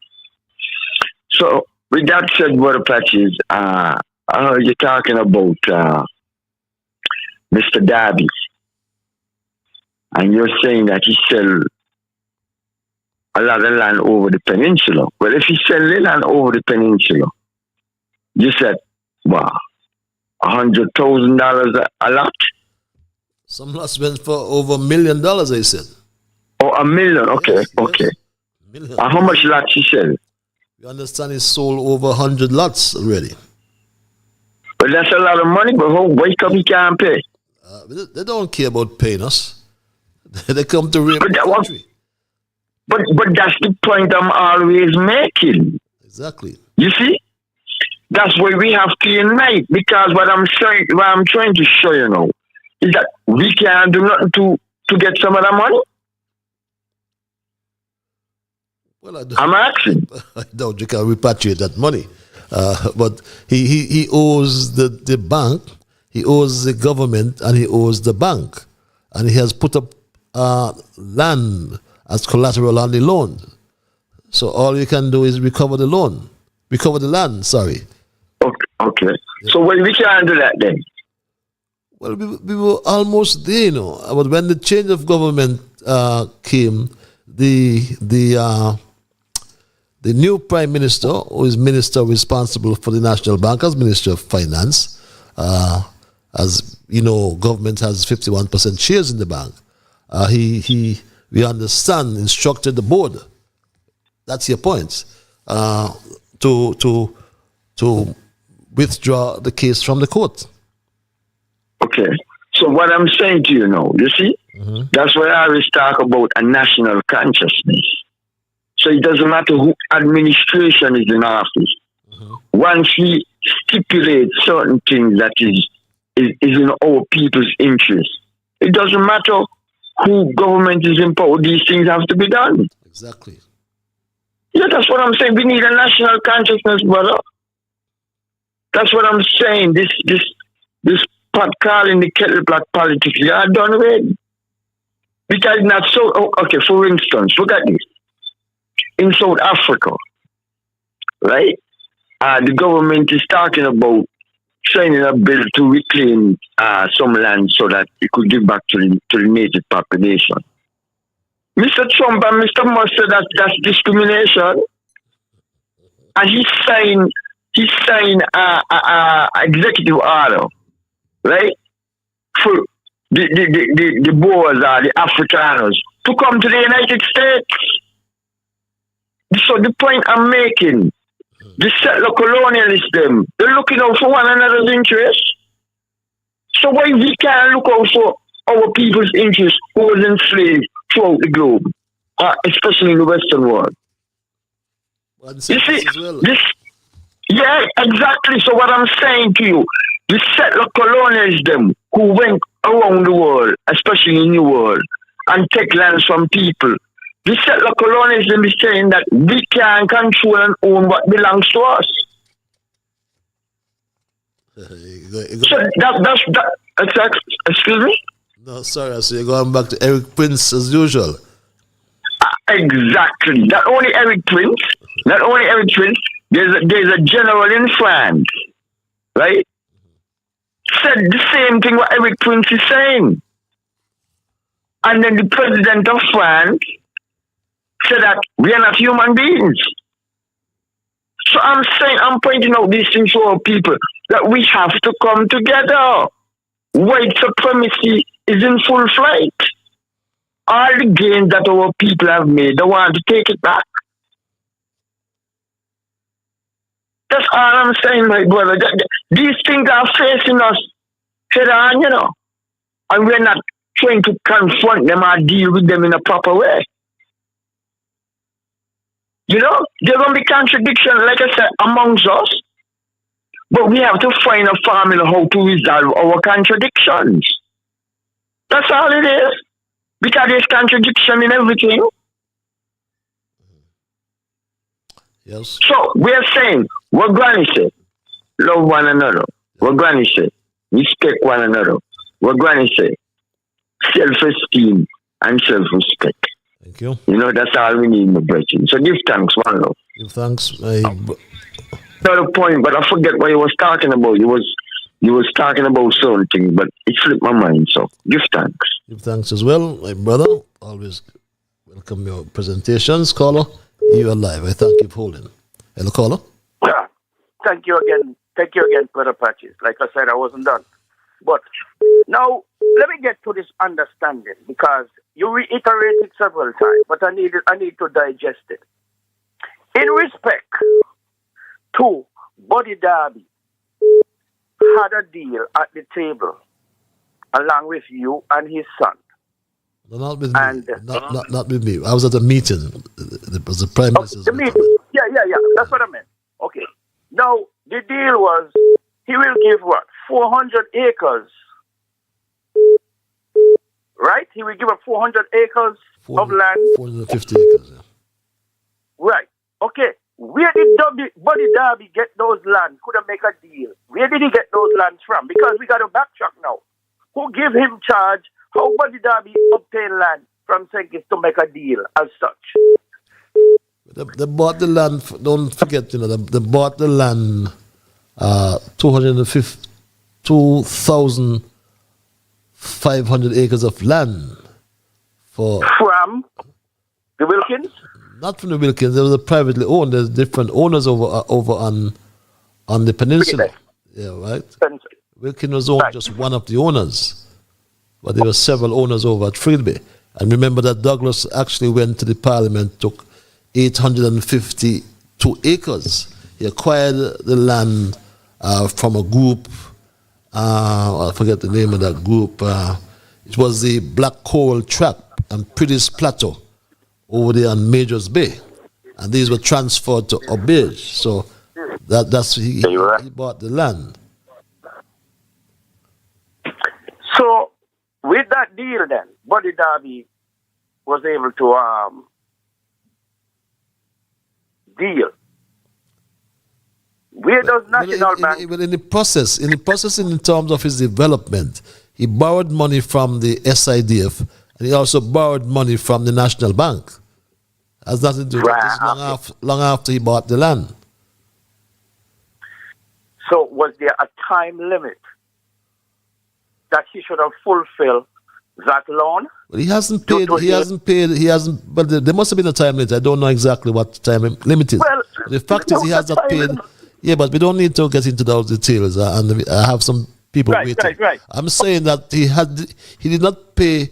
So, with that said, Brother Patches, I heard you talking about Mr. Darby, and you're saying that he sell a lot of land over the peninsula. Well, if he sell the land over the peninsula, you said, wow, $100,000 a lot? Some lots went for over $1 million, they said. Oh, $1 million, okay, yes, okay. Million. How much lots he sell? You understand, he sold over 100 lots already. But that's a lot of money, but why come he can't pay? They don't care about paying us. They come to rape the country. But that's the point I'm always making. Exactly. You see? That's why we have to unite, because what I'm trying to show you now is that we can't do nothing to get some of that money. Well, I'm asking. I doubt you can repatriate that money. But he owes the bank, he owes the government, and he owes the bank. And he has put up land as collateral on the loan. So all you can do is recover the land, sorry. Okay. Yeah. So we can't do that then? Well, we were almost there, you know. But when the change of government came, the new Prime Minister, who is Minister responsible for the National Bank, as Minister of Finance, as you know, government has 51% shares in the bank. We understand, instructed the board. That's your point. To withdraw the case from the court. Okay. So what I'm saying to you now, you see, that's why I always talk about a national consciousness. So it doesn't matter who administration is in office. Once we stipulate certain things that is in our people's interest, it doesn't matter who government is in power, these things have to be done. Exactly. Yeah, that's what I'm saying. We need a national consciousness, brother. That's what I'm saying. This pot calling the kettle black politics, they are done with. Because not so. Okay, for instance, look at this. In South Africa, right? The government is talking about signing a bill to reclaim some land so that it could give back to the native population. Mr. Trump and Mr. Musk said that's discrimination, and he signed executive order, right, for the Boers or the Afrikaners to come to the United States. So the point I'm making, the settler colonialism, they're looking out for one another's interests. So why we can't look out for our people's interests who was enslaved throughout the globe, especially in the Western world? Well, you see, yeah, exactly. So what I'm saying to you, the settler colonialism who went around the world, especially in the New World, and take lands from people, the settler colonialism is saying that we can control and own what belongs to us. So that's excuse me? No, sorry, so you're going back to Eric Prince as usual. Exactly. Not only Eric Prince, there's a general in France, right? Said the same thing what Eric Prince is saying. And then the president of France said that we are not human beings. So I'm pointing out these things to our people, that we have to come together. White supremacy is in full flight. All the gains that our people have made, they want to take it back. That's all I'm saying, my brother. These things are facing us head on, and we're not trying to confront them or deal with them in a proper way. There's going to be contradiction, like I said, amongst us. But we have to find a formula how to resolve our contradictions. That's all it is. Because there's contradiction in everything. Yes. So we're saying, what Granny said, love one another. What Granny said, respect one another. What Granny said, self-esteem and self-respect. Thank you. That's all we need in the brethren. So give thanks, one love. Give thanks. Another point, but I forget what he was talking about. He was talking about certain things, but it slipped my mind. So give thanks. Give thanks as well, my brother. Always welcome your presentations, caller. You are live. I thank you for holding. Hello, caller. Yeah. Thank you again, Brother Patches. Like I said, I wasn't done. But now, let me get to this understanding, because you reiterated it several times, but I need to digest it. In respect to Buddy Darby had a deal at the table along with you and his son. No, not with me. Not with me. I was at a meeting. It was the Prime Minister's meeting. Yeah. That's what I meant. Okay. Now, the deal was he will give 400 acres. Right? He will give up 400 acres of land. 450 acres, yeah. Right. Okay. Where did Buddy Darby get those lands? Could have make a deal. Where did he get those lands from? Because we got to backtrack now. Who give him charge? How Buddy Darby obtain land from Senkis to make a deal as such? They bought the land. Don't forget, they bought the land. 2,500 acres of land from the Wilkins. Not from the Wilkins. They were privately owned. There's different owners over on the peninsula. Yeah, right. Wilkins was owned just one of the owners, but there were several owners over at Freedby. And remember that Douglas actually went to the Parliament, took 852 acres. He acquired the land from a group, I forget the name of that group. It was the Black Coral Trap and Pretty's Plateau over there on Majors Bay. And these were transferred to Obage. So that's he bought the land. So with that deal then, Buddy Darby was able to deal. Where does National Bank... in the process, in terms of his development, he borrowed money from the SIDF and he also borrowed money from the National Bank. Has nothing to do with this long after he bought the land. So was there a time limit that he should have fulfilled that loan? Well, he hasn't paid. But there must have been a time limit. I don't know exactly what time limit is. Well, the fact is he has not paid. Yeah, but we don't need to get into those details. And I have some people waiting. Right. I'm saying that he did not pay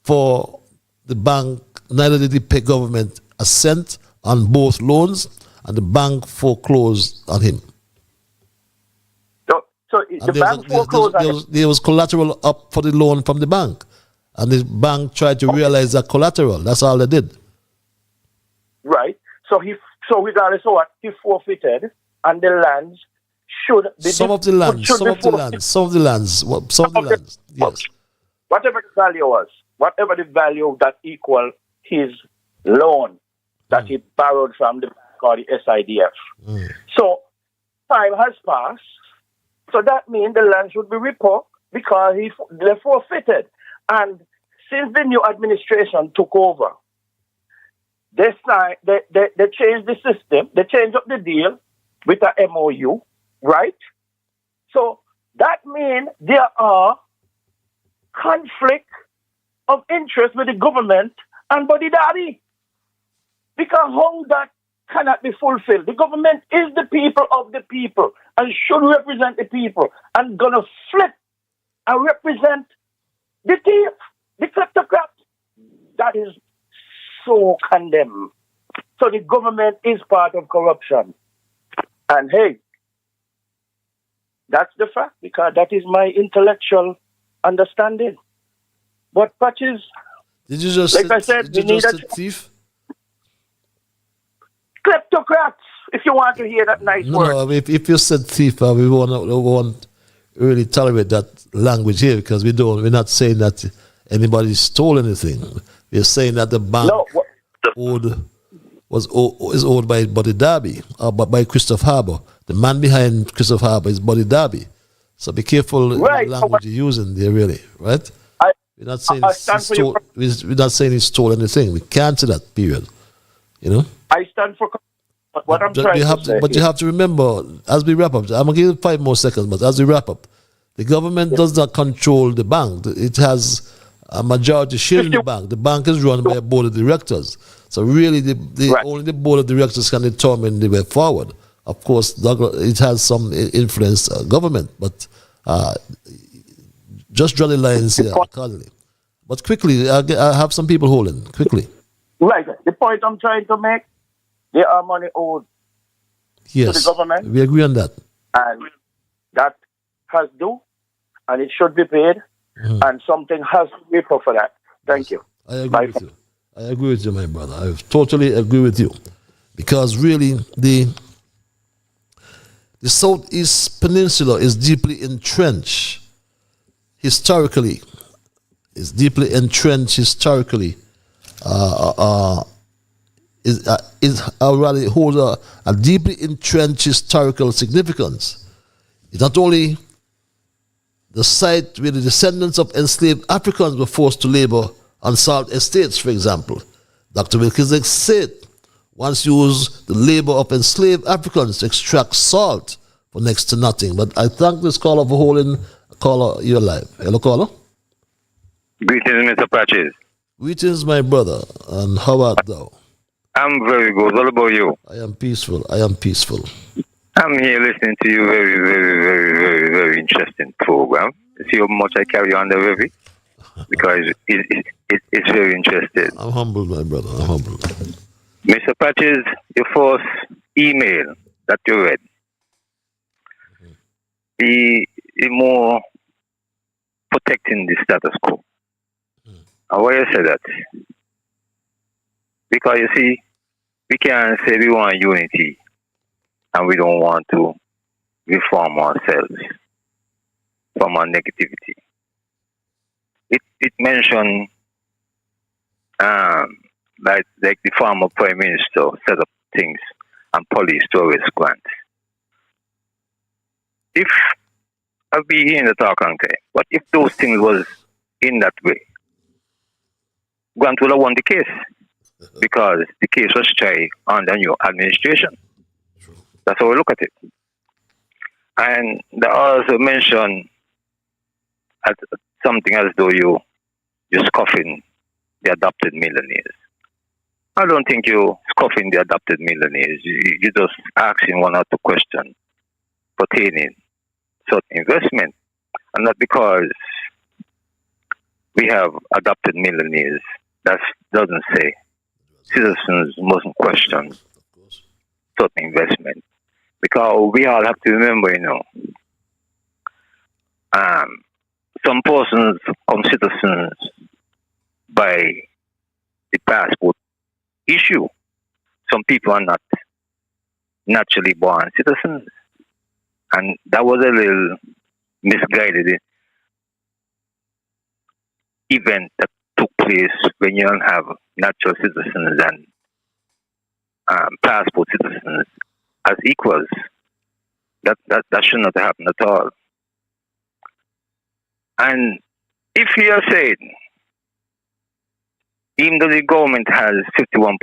for the bank. Neither did he pay government a cent on both loans, and the bank foreclosed on him. So the bank foreclosed on him. There was collateral up for the loan from the bank, and the bank tried to realize that collateral. That's all they did. Right. So regardless of what, he forfeited, and the lands should be... Some of the lands. Yes. Whatever the value was, whatever the value that equal his loan that he borrowed from the bank or the SIDF. So time has passed. So that means the land should be repo because they forfeited. And since the new administration took over, they changed the system. They changed up the deal with a MOU, right? So that means there are conflict of interest with the government and Buddy Daddy. Because how that cannot be fulfilled? The government is the people of the people and should represent the people, and gonna flip and represent the thief, the kleptocrat. That is so condemned. So the government is part of corruption. And hey, that's the fact, because that is my intellectual understanding. But Patches, did you just like I said, we need a thief? Kleptocrats, if you want to hear that nice word. No, if you said thief, we won't really tolerate that language here, because we're not saying that anybody stole anything. We're saying that the bank is owed by Buddy Darby, or by Christopher Harbour. The man behind Christopher Harbour is Buddy Darby. So be careful the language you're using there, really, right? We're not saying he stole anything. We can't say that, period. You know? I stand for... But what I'm trying to say... But you have to remember, as we wrap up, I'm going to give you 5 more seconds, but as we wrap up, the government does not control the bank. It has a majority share in the bank. The bank is run by a board of directors. So really, only the board of directors can determine the way forward. Of course, it has some influence, government, but just draw the lines here accordingly. But quickly, I have some people holding. Quickly. Right. The point I'm trying to make, there are money owed to the government. We agree on that. And that has due, and it should be paid, and something has to be paid for that. Thank you. I agree with you. I agree with you, my brother. I totally agree with you. Because really, the Southeast Peninsula is deeply entrenched historically. It's deeply entrenched historically. Holds a deeply entrenched historical significance. It's not only the site where the descendants of enslaved Africans were forced to labor on salt estates, for example. Dr. Wilkinson said once used the labor of enslaved Africans to extract salt for next to nothing. But I thank this caller for holding. Caller, you're live. Hello, caller. Greetings, Mr. Patches. Greetings, my brother. And how art thou? I'm very good. What about you? I am peaceful. I'm here listening to you. Very, very, very, very, very interesting program. See how much I carry on the review? Because it's very interesting. I'm humbled, my brother. I'm humbled. Mr. Patches, your first email that you read, the more protecting the status quo. And why I say that? Because you see, we can say we want unity and we don't want to reform ourselves from our negativity. It mentioned like the former prime minister set up things and police to arrest grants. If I'll be here in the talk and say, but if those things was in that way, Grant would have won the case because the case was tried under new administration. That's how we look at it. And they also mentioned something as though you're scoffing the adopted millionaires. I don't think you're scoffing the adopted millionaires. You're just asking one or two questions pertaining to investment. And not because we have adopted millionaires, that doesn't say citizens mustn't question certain investment. Because we all have to remember, some persons become citizens by the passport issue. Some people are not naturally born citizens. And that was a little misguided event that took place when you don't have natural citizens and passport citizens as equals. That should not happen at all. And if you are saying, even though the government has 51%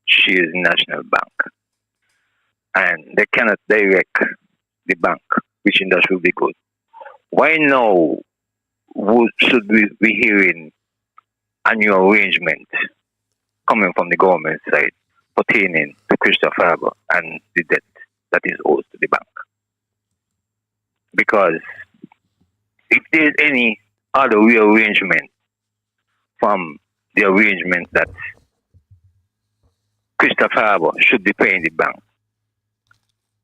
shares in National Bank, and they cannot direct the bank, which in that should be good, why now should we be hearing a new arrangement coming from the government side pertaining to Christopher Harbour and the debt that is owed to the bank? Because if there's any other rearrangement from the arrangement that Christopher Harbour should be paying the bank,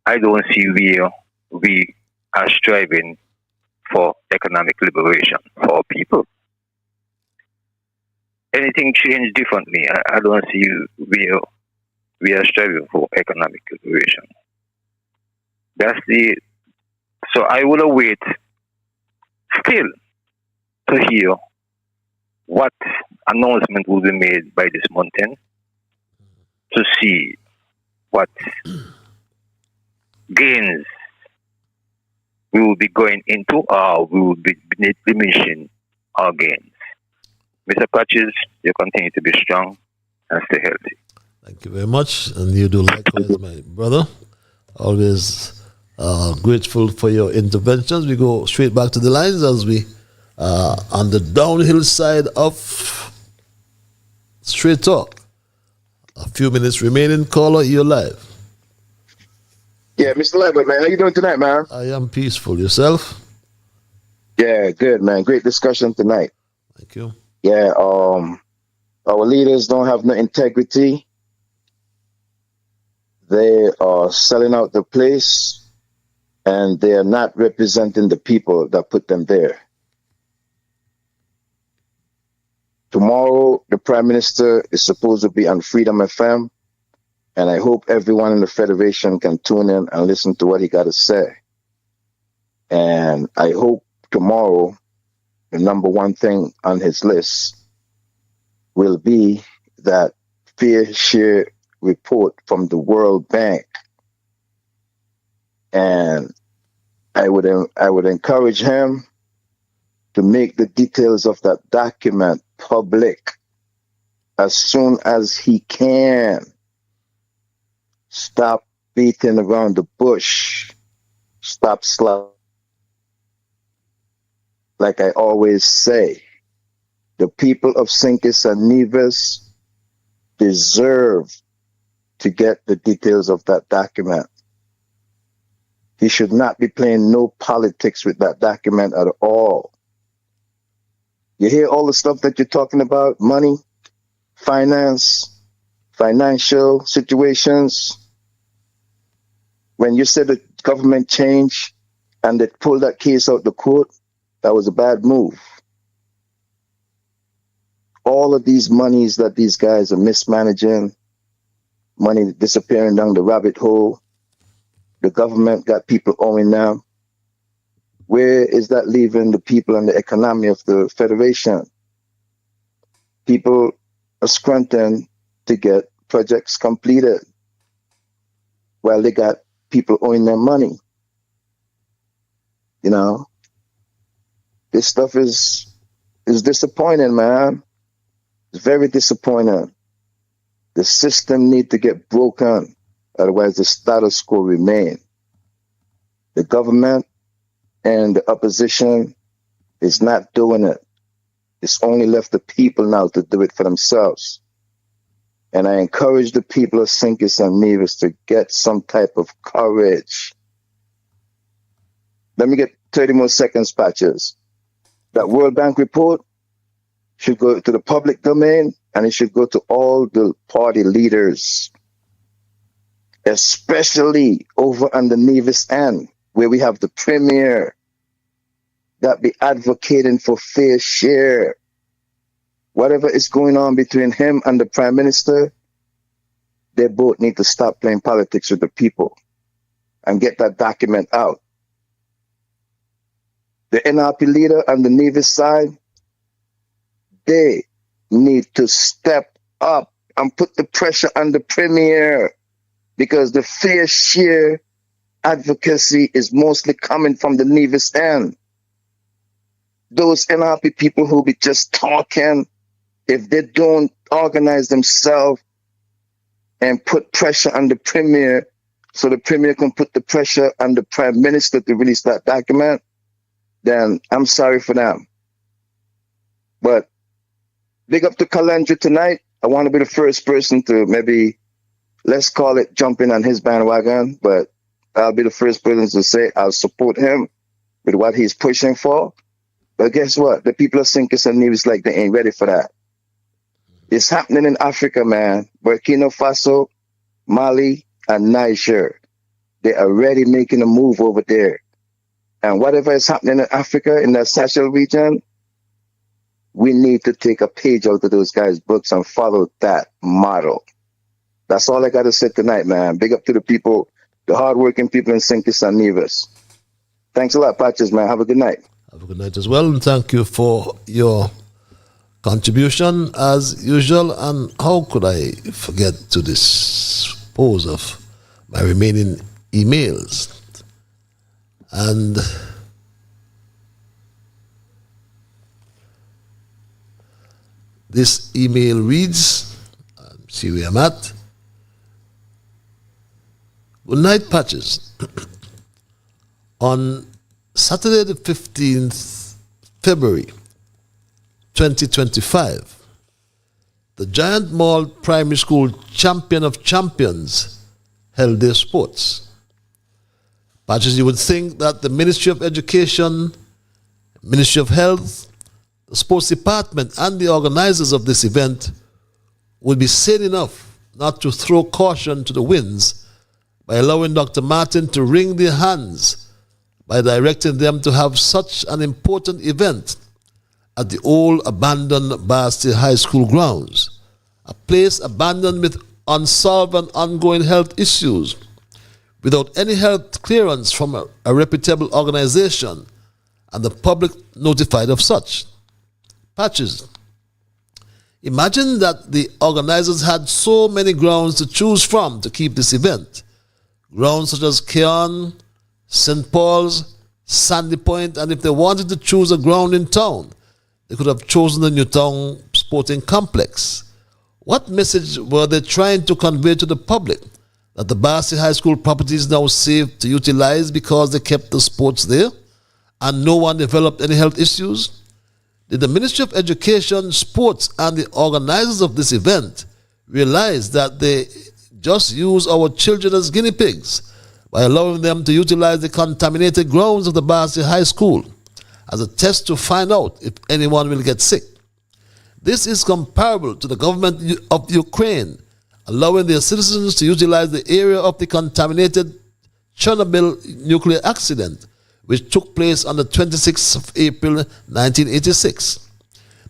I don't see where we are striving for economic liberation for our people. Anything changed differently, I don't see where we are striving for economic liberation. So I will await still to hear what announcement will be made by this mountain to see what gains we will be going into or we will be diminishing our gains. Mr. Patches, you continue to be strong and stay healthy. Thank you very much. And you do likewise, my brother. Always grateful for your interventions. We go straight back to the lines as we on the downhill side of Straight Talk. A few minutes remaining. Caller, you're live. Yeah, Mr. Liburd, man. How you doing tonight, man? I am peaceful. Yourself? Yeah, good, man. Great discussion tonight. Thank you. Yeah, our leaders don't have no integrity. They are selling out the place, and they are not representing the people that put them there. Tomorrow, the Prime Minister is supposed to be on Freedom FM, and I hope everyone in the Federation can tune in and listen to what he got to say. And I hope tomorrow, the number one thing on his list will be that fair share report from the World Bank. And I would encourage him to make the details of that document public as soon as he can. Stop beating around the bush. Stop like I always say, the people of St. Kitts and Nevis deserve to get the details of that document. He should not be playing no politics with that document at all. You hear all the stuff that you're talking about, money, finance, financial situations. When you said the government change, and they pulled that case out the court, that was a bad move. All of these monies that these guys are mismanaging, money disappearing down the rabbit hole, the government got people owing them. Where is that leaving the people and the economy of the Federation? People are scrunting to get projects completed while they got people owing them money. You know, this stuff is disappointing, man. It's very disappointing. The system needs to get broken, otherwise the status quo remain. The government and the opposition is not doing it. It's only left the people now to do it for themselves. And I encourage the people of St. Kitts and Nevis to get some type of courage. Let me get 30 more seconds, Patches. That World Bank report should go to the public domain, and it should go to all the party leaders, especially over on the Nevis end, where we have the premier that be advocating for fair share. Whatever is going on between him and the prime minister, they both need to stop playing politics with the people and get that document out. The NRP leader on the Nevis side, they need to step up and put the pressure on the premier, because the fair share advocacy is mostly coming from the Nevis end. Those NRP people who be just talking, if they don't organize themselves and put pressure on the premier, so the premier can put the pressure on the prime minister to release that document, then I'm sorry for them. But big up to Kalendra tonight. I want to be the first person to maybe, let's call it jumping on his bandwagon, but I'll be the first person to say I'll support him with what he's pushing for. But guess what? The people of St. Kitts and Nevis, like, they ain't ready for that. It's happening in Africa, man. Burkina Faso, Mali, and Niger. They are already making a move over there. And whatever is happening in Africa, in the Sahel region, we need to take a page out of those guys' books and follow that model. That's all I got to say tonight, man. Big up to the people, the hardworking people in St. Kitts and Nevis. Thanks a lot, Patches, man. Have a good night. Have a good night as well, and thank you for your contribution as usual. And how could I forget to dispose of my remaining emails? And this email reads, see where I'm at. Good night, Patches. On Saturday the 15th February 2025, the Giant Mall Primary School Champion of Champions held their sports. Patches, you would think that the Ministry of Education, Ministry of Health, the Sports Department, and the organizers of this event would be sane enough not to throw caution to the winds by allowing Dr. Martin to wring their hands by directing them to have such an important event at the old abandoned Basti High School grounds, a place abandoned with unsolved and ongoing health issues, without any health clearance from a reputable organization, and the public notified of such. Patches, imagine that the organizers had so many grounds to choose from to keep this event. Grounds such as Keon, St. Paul's, Sandy Point, and if they wanted to choose a ground in town, they could have chosen the Newtown Sporting Complex. What message were they trying to convey to the public? That the Basti High School property is now safe to utilize because they kept the sports there and no one developed any health issues? Did the Ministry of Education, Sports, and the organizers of this event realize that they just use our children as guinea pigs by allowing them to utilize the contaminated grounds of the Basti High School as a test to find out if anyone will get sick? This is comparable to the government of Ukraine allowing their citizens to utilize the area of the contaminated Chernobyl nuclear accident which took place on the 26th of April 1986.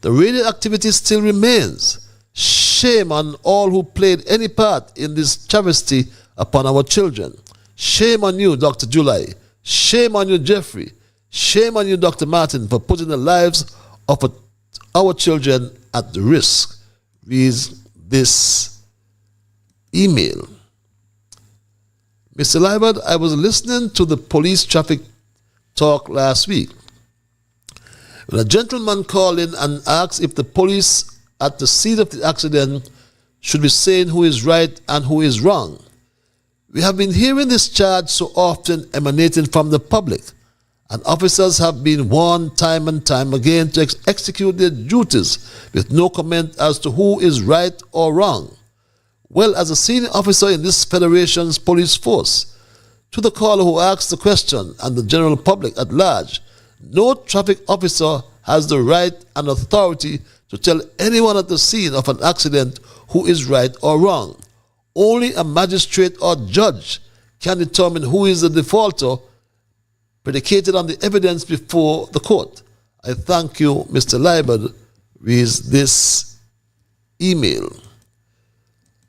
The radioactivity still remains. Shame on all who played any part in this travesty upon our children. Shame on you, Dr. July. Shame on you, Jeffrey. Shame on you, Dr. Martin, for putting the lives of our children at risk. Reads this email. Mr. Liburd, I was listening to the police traffic talk last week when a gentleman called in and asked if the police at the scene of the accident should be saying who is right and who is wrong. We have been hearing this charge so often emanating from the public, and officers have been warned time and time again to execute their duties with no comment as to who is right or wrong. Well, as a senior officer in this Federation's police force, to the caller who asked the question and the general public at large, no traffic officer has the right and authority to tell anyone at the scene of an accident who is right or wrong. Only a magistrate or judge can determine who is the defaulter, predicated on the evidence before the court. I thank you, Mr. Liburd, reads this email.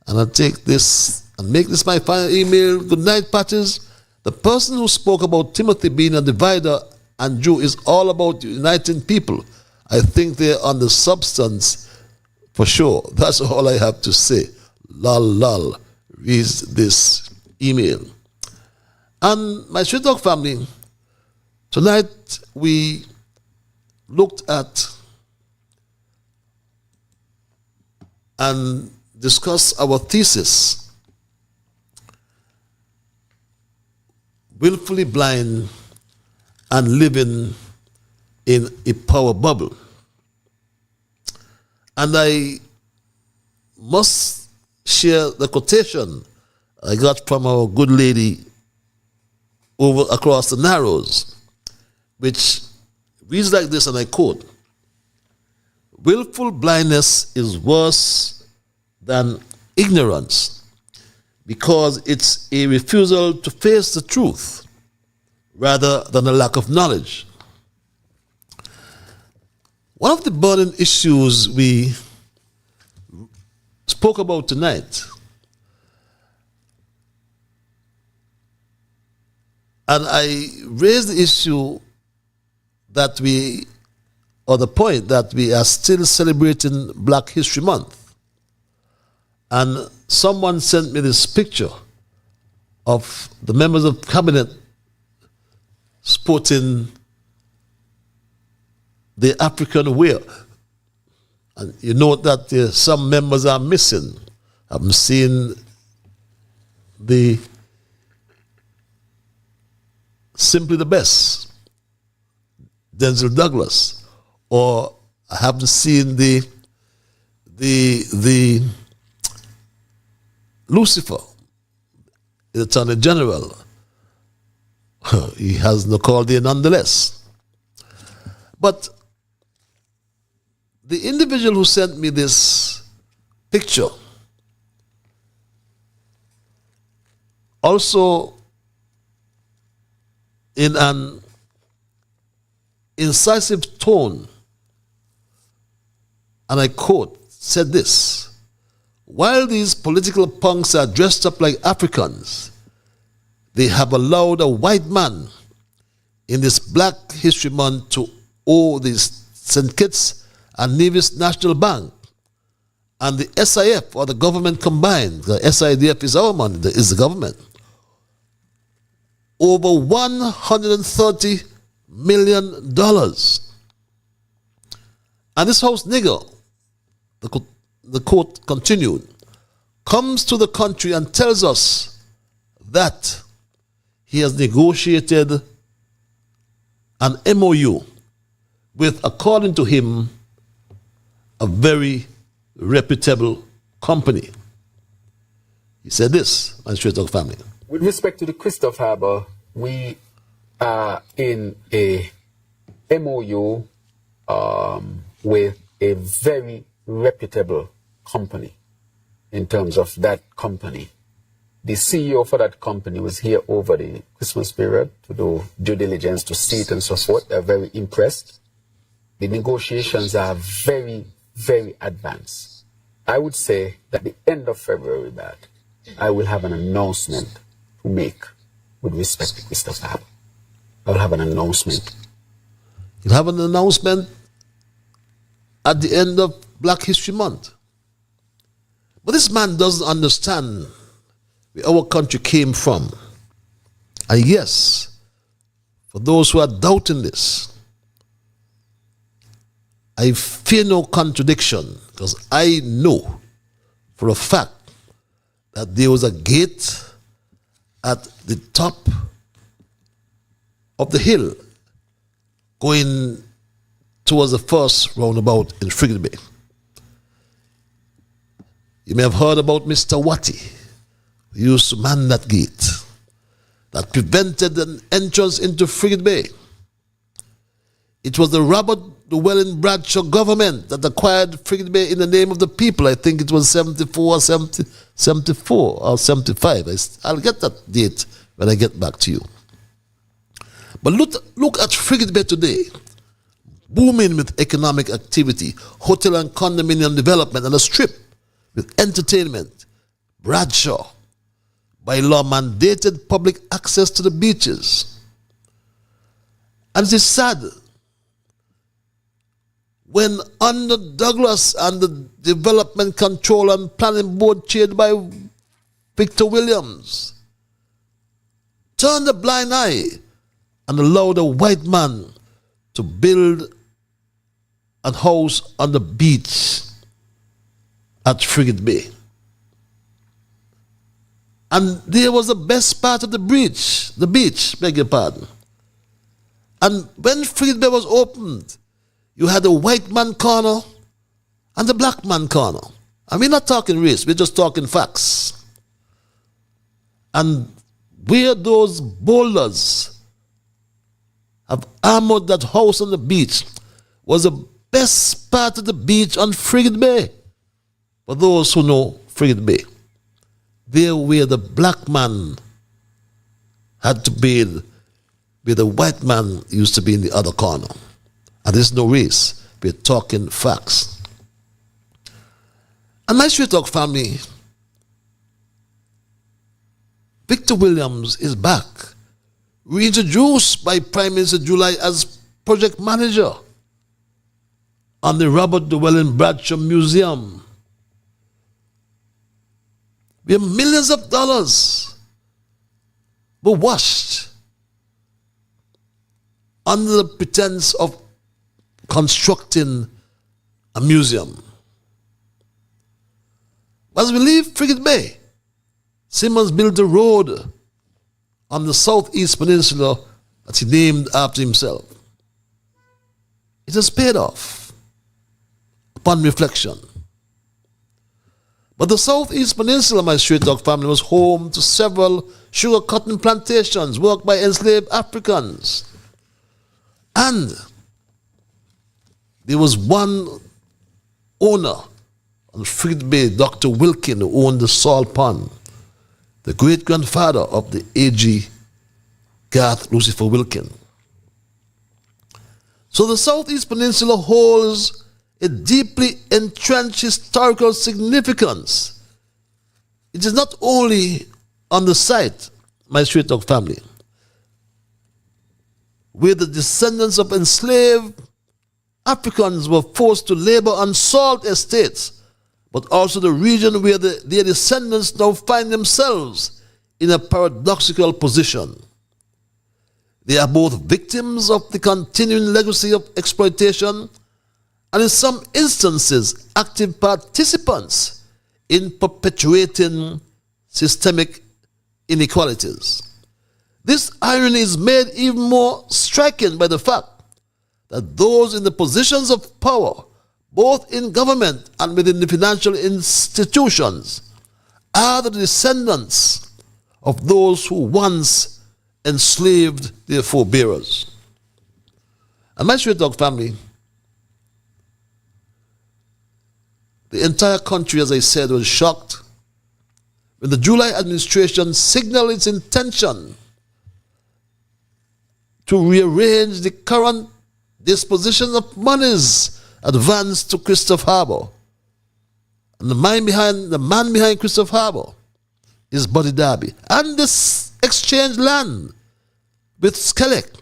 And I'll take this and make this my final email. Good night, Patches. The person who spoke about Timothy being a divider and Jew is all about uniting people. I think they're on the substance for sure. That's all I have to say. Lol, reads this email. And my Street Talk family, tonight we looked at and discussed our thesis, Willfully Blind and Living in a Power Bubble. And I must share the quotation I got from our good lady over across the Narrows, which reads like this, and I quote, "Willful blindness is worse than ignorance because it's a refusal to face the truth rather than a lack of knowledge." One of the burning issues we spoke about tonight, and I raised the issue that the point that we are still celebrating Black History Month. And someone sent me this picture of the members of cabinet sporting the African wear. And you note that some members are missing. I'm seeing the Simply the Best, Denzel Douglas, or I haven't seen the Lucifer, the Attorney General. He has no call there nonetheless. But the individual who sent me this picture also, in an incisive tone, and I quote, said this: "While these political punks are dressed up like Africans, they have allowed a white man in this Black History Month to owe the St. Kitts and Nevis National Bank and the SIF, or the government combined, the SIDF is our money, is the government, over $130 million. And this house nigger," the quote continued, "comes to the country and tells us that he has negotiated an MOU with, according to him, a very reputable company." He said this, my Straight Talk family. With respect to the Christoph Harbour, we are in a MOU with a very reputable company in terms of that company. The CEO for that company was here over the Christmas period to do due diligence to see it and so forth. They're very impressed. The negotiations are very, very advanced. I would say that the end of February, I will have an announcement to make with respect to Christopher Harbour. I will have an announcement. You'll have an announcement at the end of Black History Month. But this man doesn't understand where our country came from. And yes, for those who are doubting this, I fear no contradiction, because I know for a fact that there was a gate at the top of the hill going towards the first roundabout in Frigate Bay. You may have heard about Mr. Watty, who used to man that gate that prevented an entrance into Frigate Bay. It was the Robert Llewellyn Bradshaw government that acquired Frigate Bay in the name of the people. I think it was 74 or 74 or 75. I'll get that date when I get back to you. But look at Frigate Bay today, booming with economic activity, hotel and condominium development, and a strip with entertainment. Bradshaw, by law, mandated public access to the beaches. And it is sad, when under Douglas and the Development Control and Planning Board chaired by Victor Williams turned a blind eye and allowed a white man to build a house on the beach at Frigate Bay. And there was the best part of the beach, beg your pardon. And when Frigate Bay was opened, you had the white man corner and the black man corner. And we're not talking race, we're just talking facts. And where those boulders have armored that house on the beach was the best part of the beach on Frigate Bay. For those who know Frigate Bay, there where the black man had to bathe, where the white man used to be in the other corner. And there's no race, we're talking facts. And my Straight Talk family, Victor Williams is back, reintroduced by Prime Minister July as project manager on the Robert Llewellyn Bradshaw Museum, where millions of dollars were washed under the pretense of constructing a museum. As we leave Frigate Bay, Simmons built a road on the southeast peninsula that he named after himself. It has paid off upon reflection. But the southeast peninsula, my Straight Talk family, was home to several sugar cotton plantations worked by enslaved Africans. And there was one owner on Frigate Bay, Dr. Wilkin, who owned the salt pond, the great-grandfather of the A.G. Garth Lucifer Wilkin. So the Southeast Peninsula holds a deeply entrenched historical significance. It is not only on the site, my Straight Talk family, where the descendants of enslaved Africans were forced to labor on salt estates, but also the region where their descendants now find themselves in a paradoxical position. They are both victims of the continuing legacy of exploitation and in some instances active participants in perpetuating systemic inequalities. This irony is made even more striking by the fact that those in the positions of power, both in government and within the financial institutions, are the descendants of those who once enslaved their forebearers. And my Straight Talk family, the entire country, as I said, was shocked when the July administration signaled its intention to rearrange the current disposition of monies advanced to Christopher Harbour. And the man behind Christopher Harbour is Buddy Darby. And this exchange land with Skellig.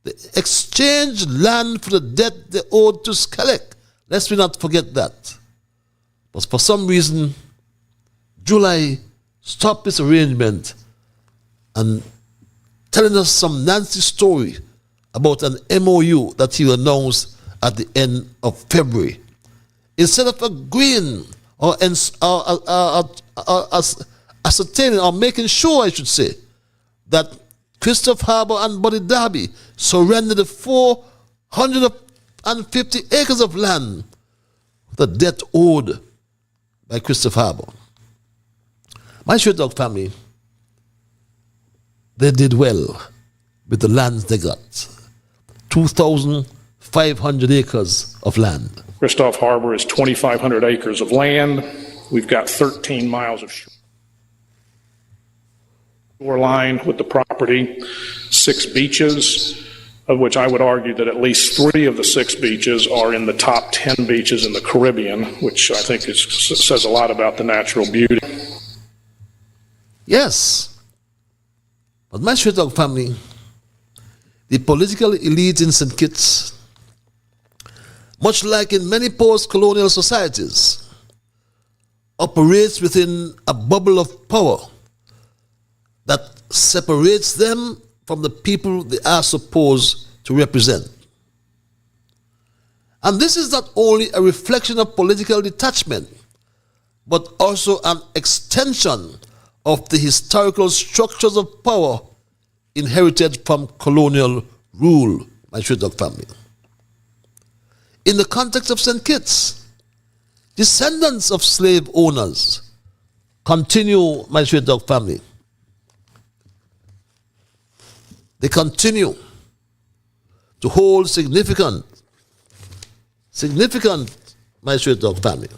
They exchanged land for the debt they owed to Skellig. Let's not forget that. But for some reason, July stopped this arrangement and telling us some nasty story about an MOU that he announced at the end of February. Instead of agreeing or ascertaining or making sure, I should say, that Christopher Harbour and Buddy Darby surrendered the 450 acres of land, the debt owed by Christopher Harbour. My Straight Dog family, they did well with the lands they got. 2,500 acres of land. Christopher Harbour is 2,500 acres of land. We've got 13 miles of shoreline with the property, 6 beaches, of which I would argue that at least 3 of the 6 beaches are in the top 10 beaches in the Caribbean, which I think says a lot about the natural beauty. Yes. But my Straight Dog family, the political elite in St. Kitts, much like in many post-colonial societies, operates within a bubble of power that separates them from the people they are supposed to represent. And this is not only a reflection of political detachment, but also an extension of the historical structures of power inherited from colonial rule, my Straight Dog family. In the context of St. Kitts, descendants of slave owners continue, my Straight Dog family. They continue to hold significant, my Straight Dog family,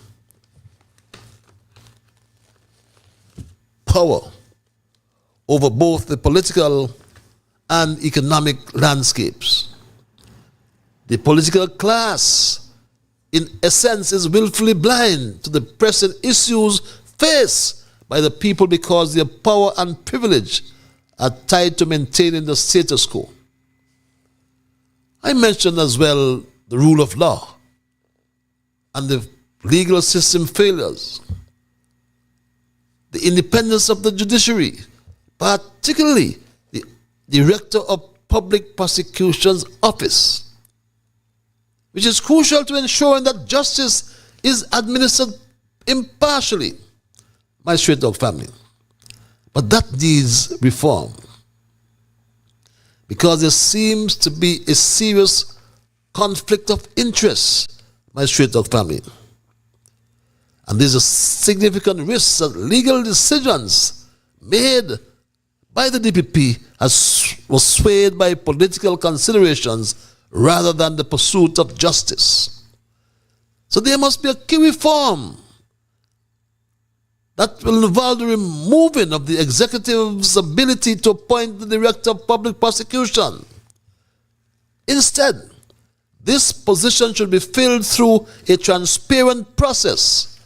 power over both the political and economic landscapes. The political class, in essence, is willfully blind to the pressing issues faced by the people because their power and privilege are tied to maintaining the status quo. I mentioned as well the rule of law and the legal system failures, the independence of the judiciary, particularly the Director of Public Prosecution's Office, which is crucial to ensuring that justice is administered impartially, my Straight Dog family. But that needs reform, because there seems to be a serious conflict of interest, my Straight Dog family. And there's a significant risk that legal decisions made by the DPP was swayed by political considerations rather than the pursuit of justice. So there must be a key reform that will involve the removing of the executive's ability to appoint the Director of Public Prosecution. Instead, this position should be filled through a transparent process,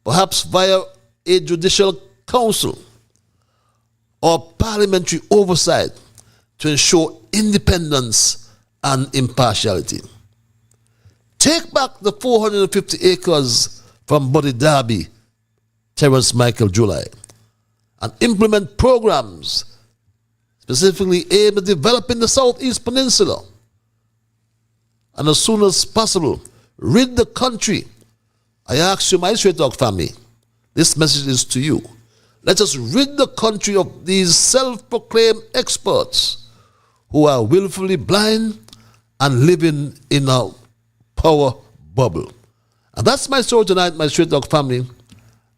perhaps via a judicial council or parliamentary oversight to ensure independence and impartiality. Take back the 450 acres from Buddy Darby, Terence Michael July, and implement programs specifically aimed at developing the Southeast Peninsula. And as soon as possible, rid the country. I ask you, my Straight Dog family, this message is to you. Let us rid the country of these self-proclaimed experts who are willfully blind and living in a power bubble. And that's my story tonight, my Straight Dog family,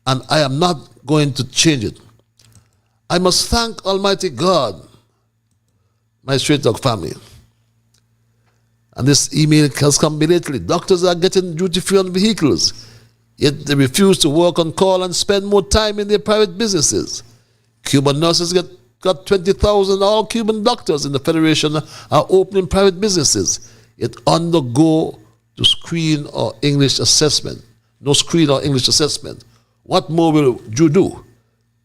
and I am not going to change it. I must thank Almighty God, my Straight Dog family. And this email has come belatedly. Doctors are getting duty-free on vehicles. yet they refuse to work on call and spend more time in their private businesses. Cuban nurses got 20,000. All Cuban doctors in the Federation are opening private businesses, yet undergo to screen or English assessment. No screen or English assessment. What more will you do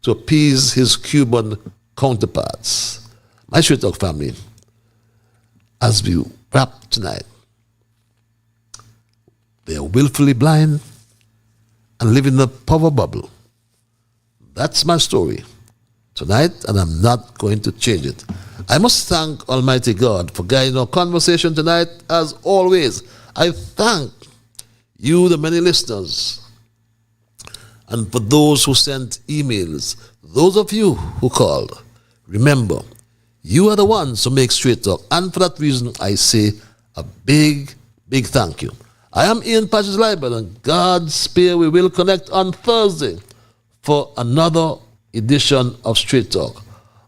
to appease his Cuban counterparts? My Straight Talk family, as we wrap tonight, they are willfully blind and live in a power bubble. That's my story tonight, and I'm not going to change it. I must thank Almighty God for guiding our conversation tonight. As always, I thank you, the many listeners, and for those who sent emails, those of you who called. Remember, you are the ones who make Straight Talk, and for that reason, I say a big, big thank you. I am Ian Patches Liburd, and God spare we will connect on Thursday for another edition of Straight Talk.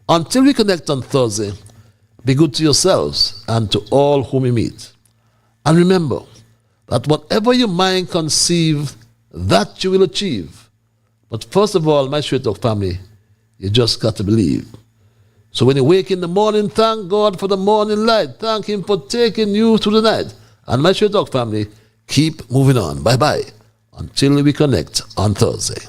Until we connect on Thursday, be good to yourselves and to all whom you meet. And remember that whatever your mind conceive, that you will achieve. But first of all, my Straight Talk family, you just got to believe. So when you wake in the morning, thank God for the morning light. Thank Him for taking you through the night. And my Straight Talk family, keep moving on. Bye-bye. Until we connect on Thursday.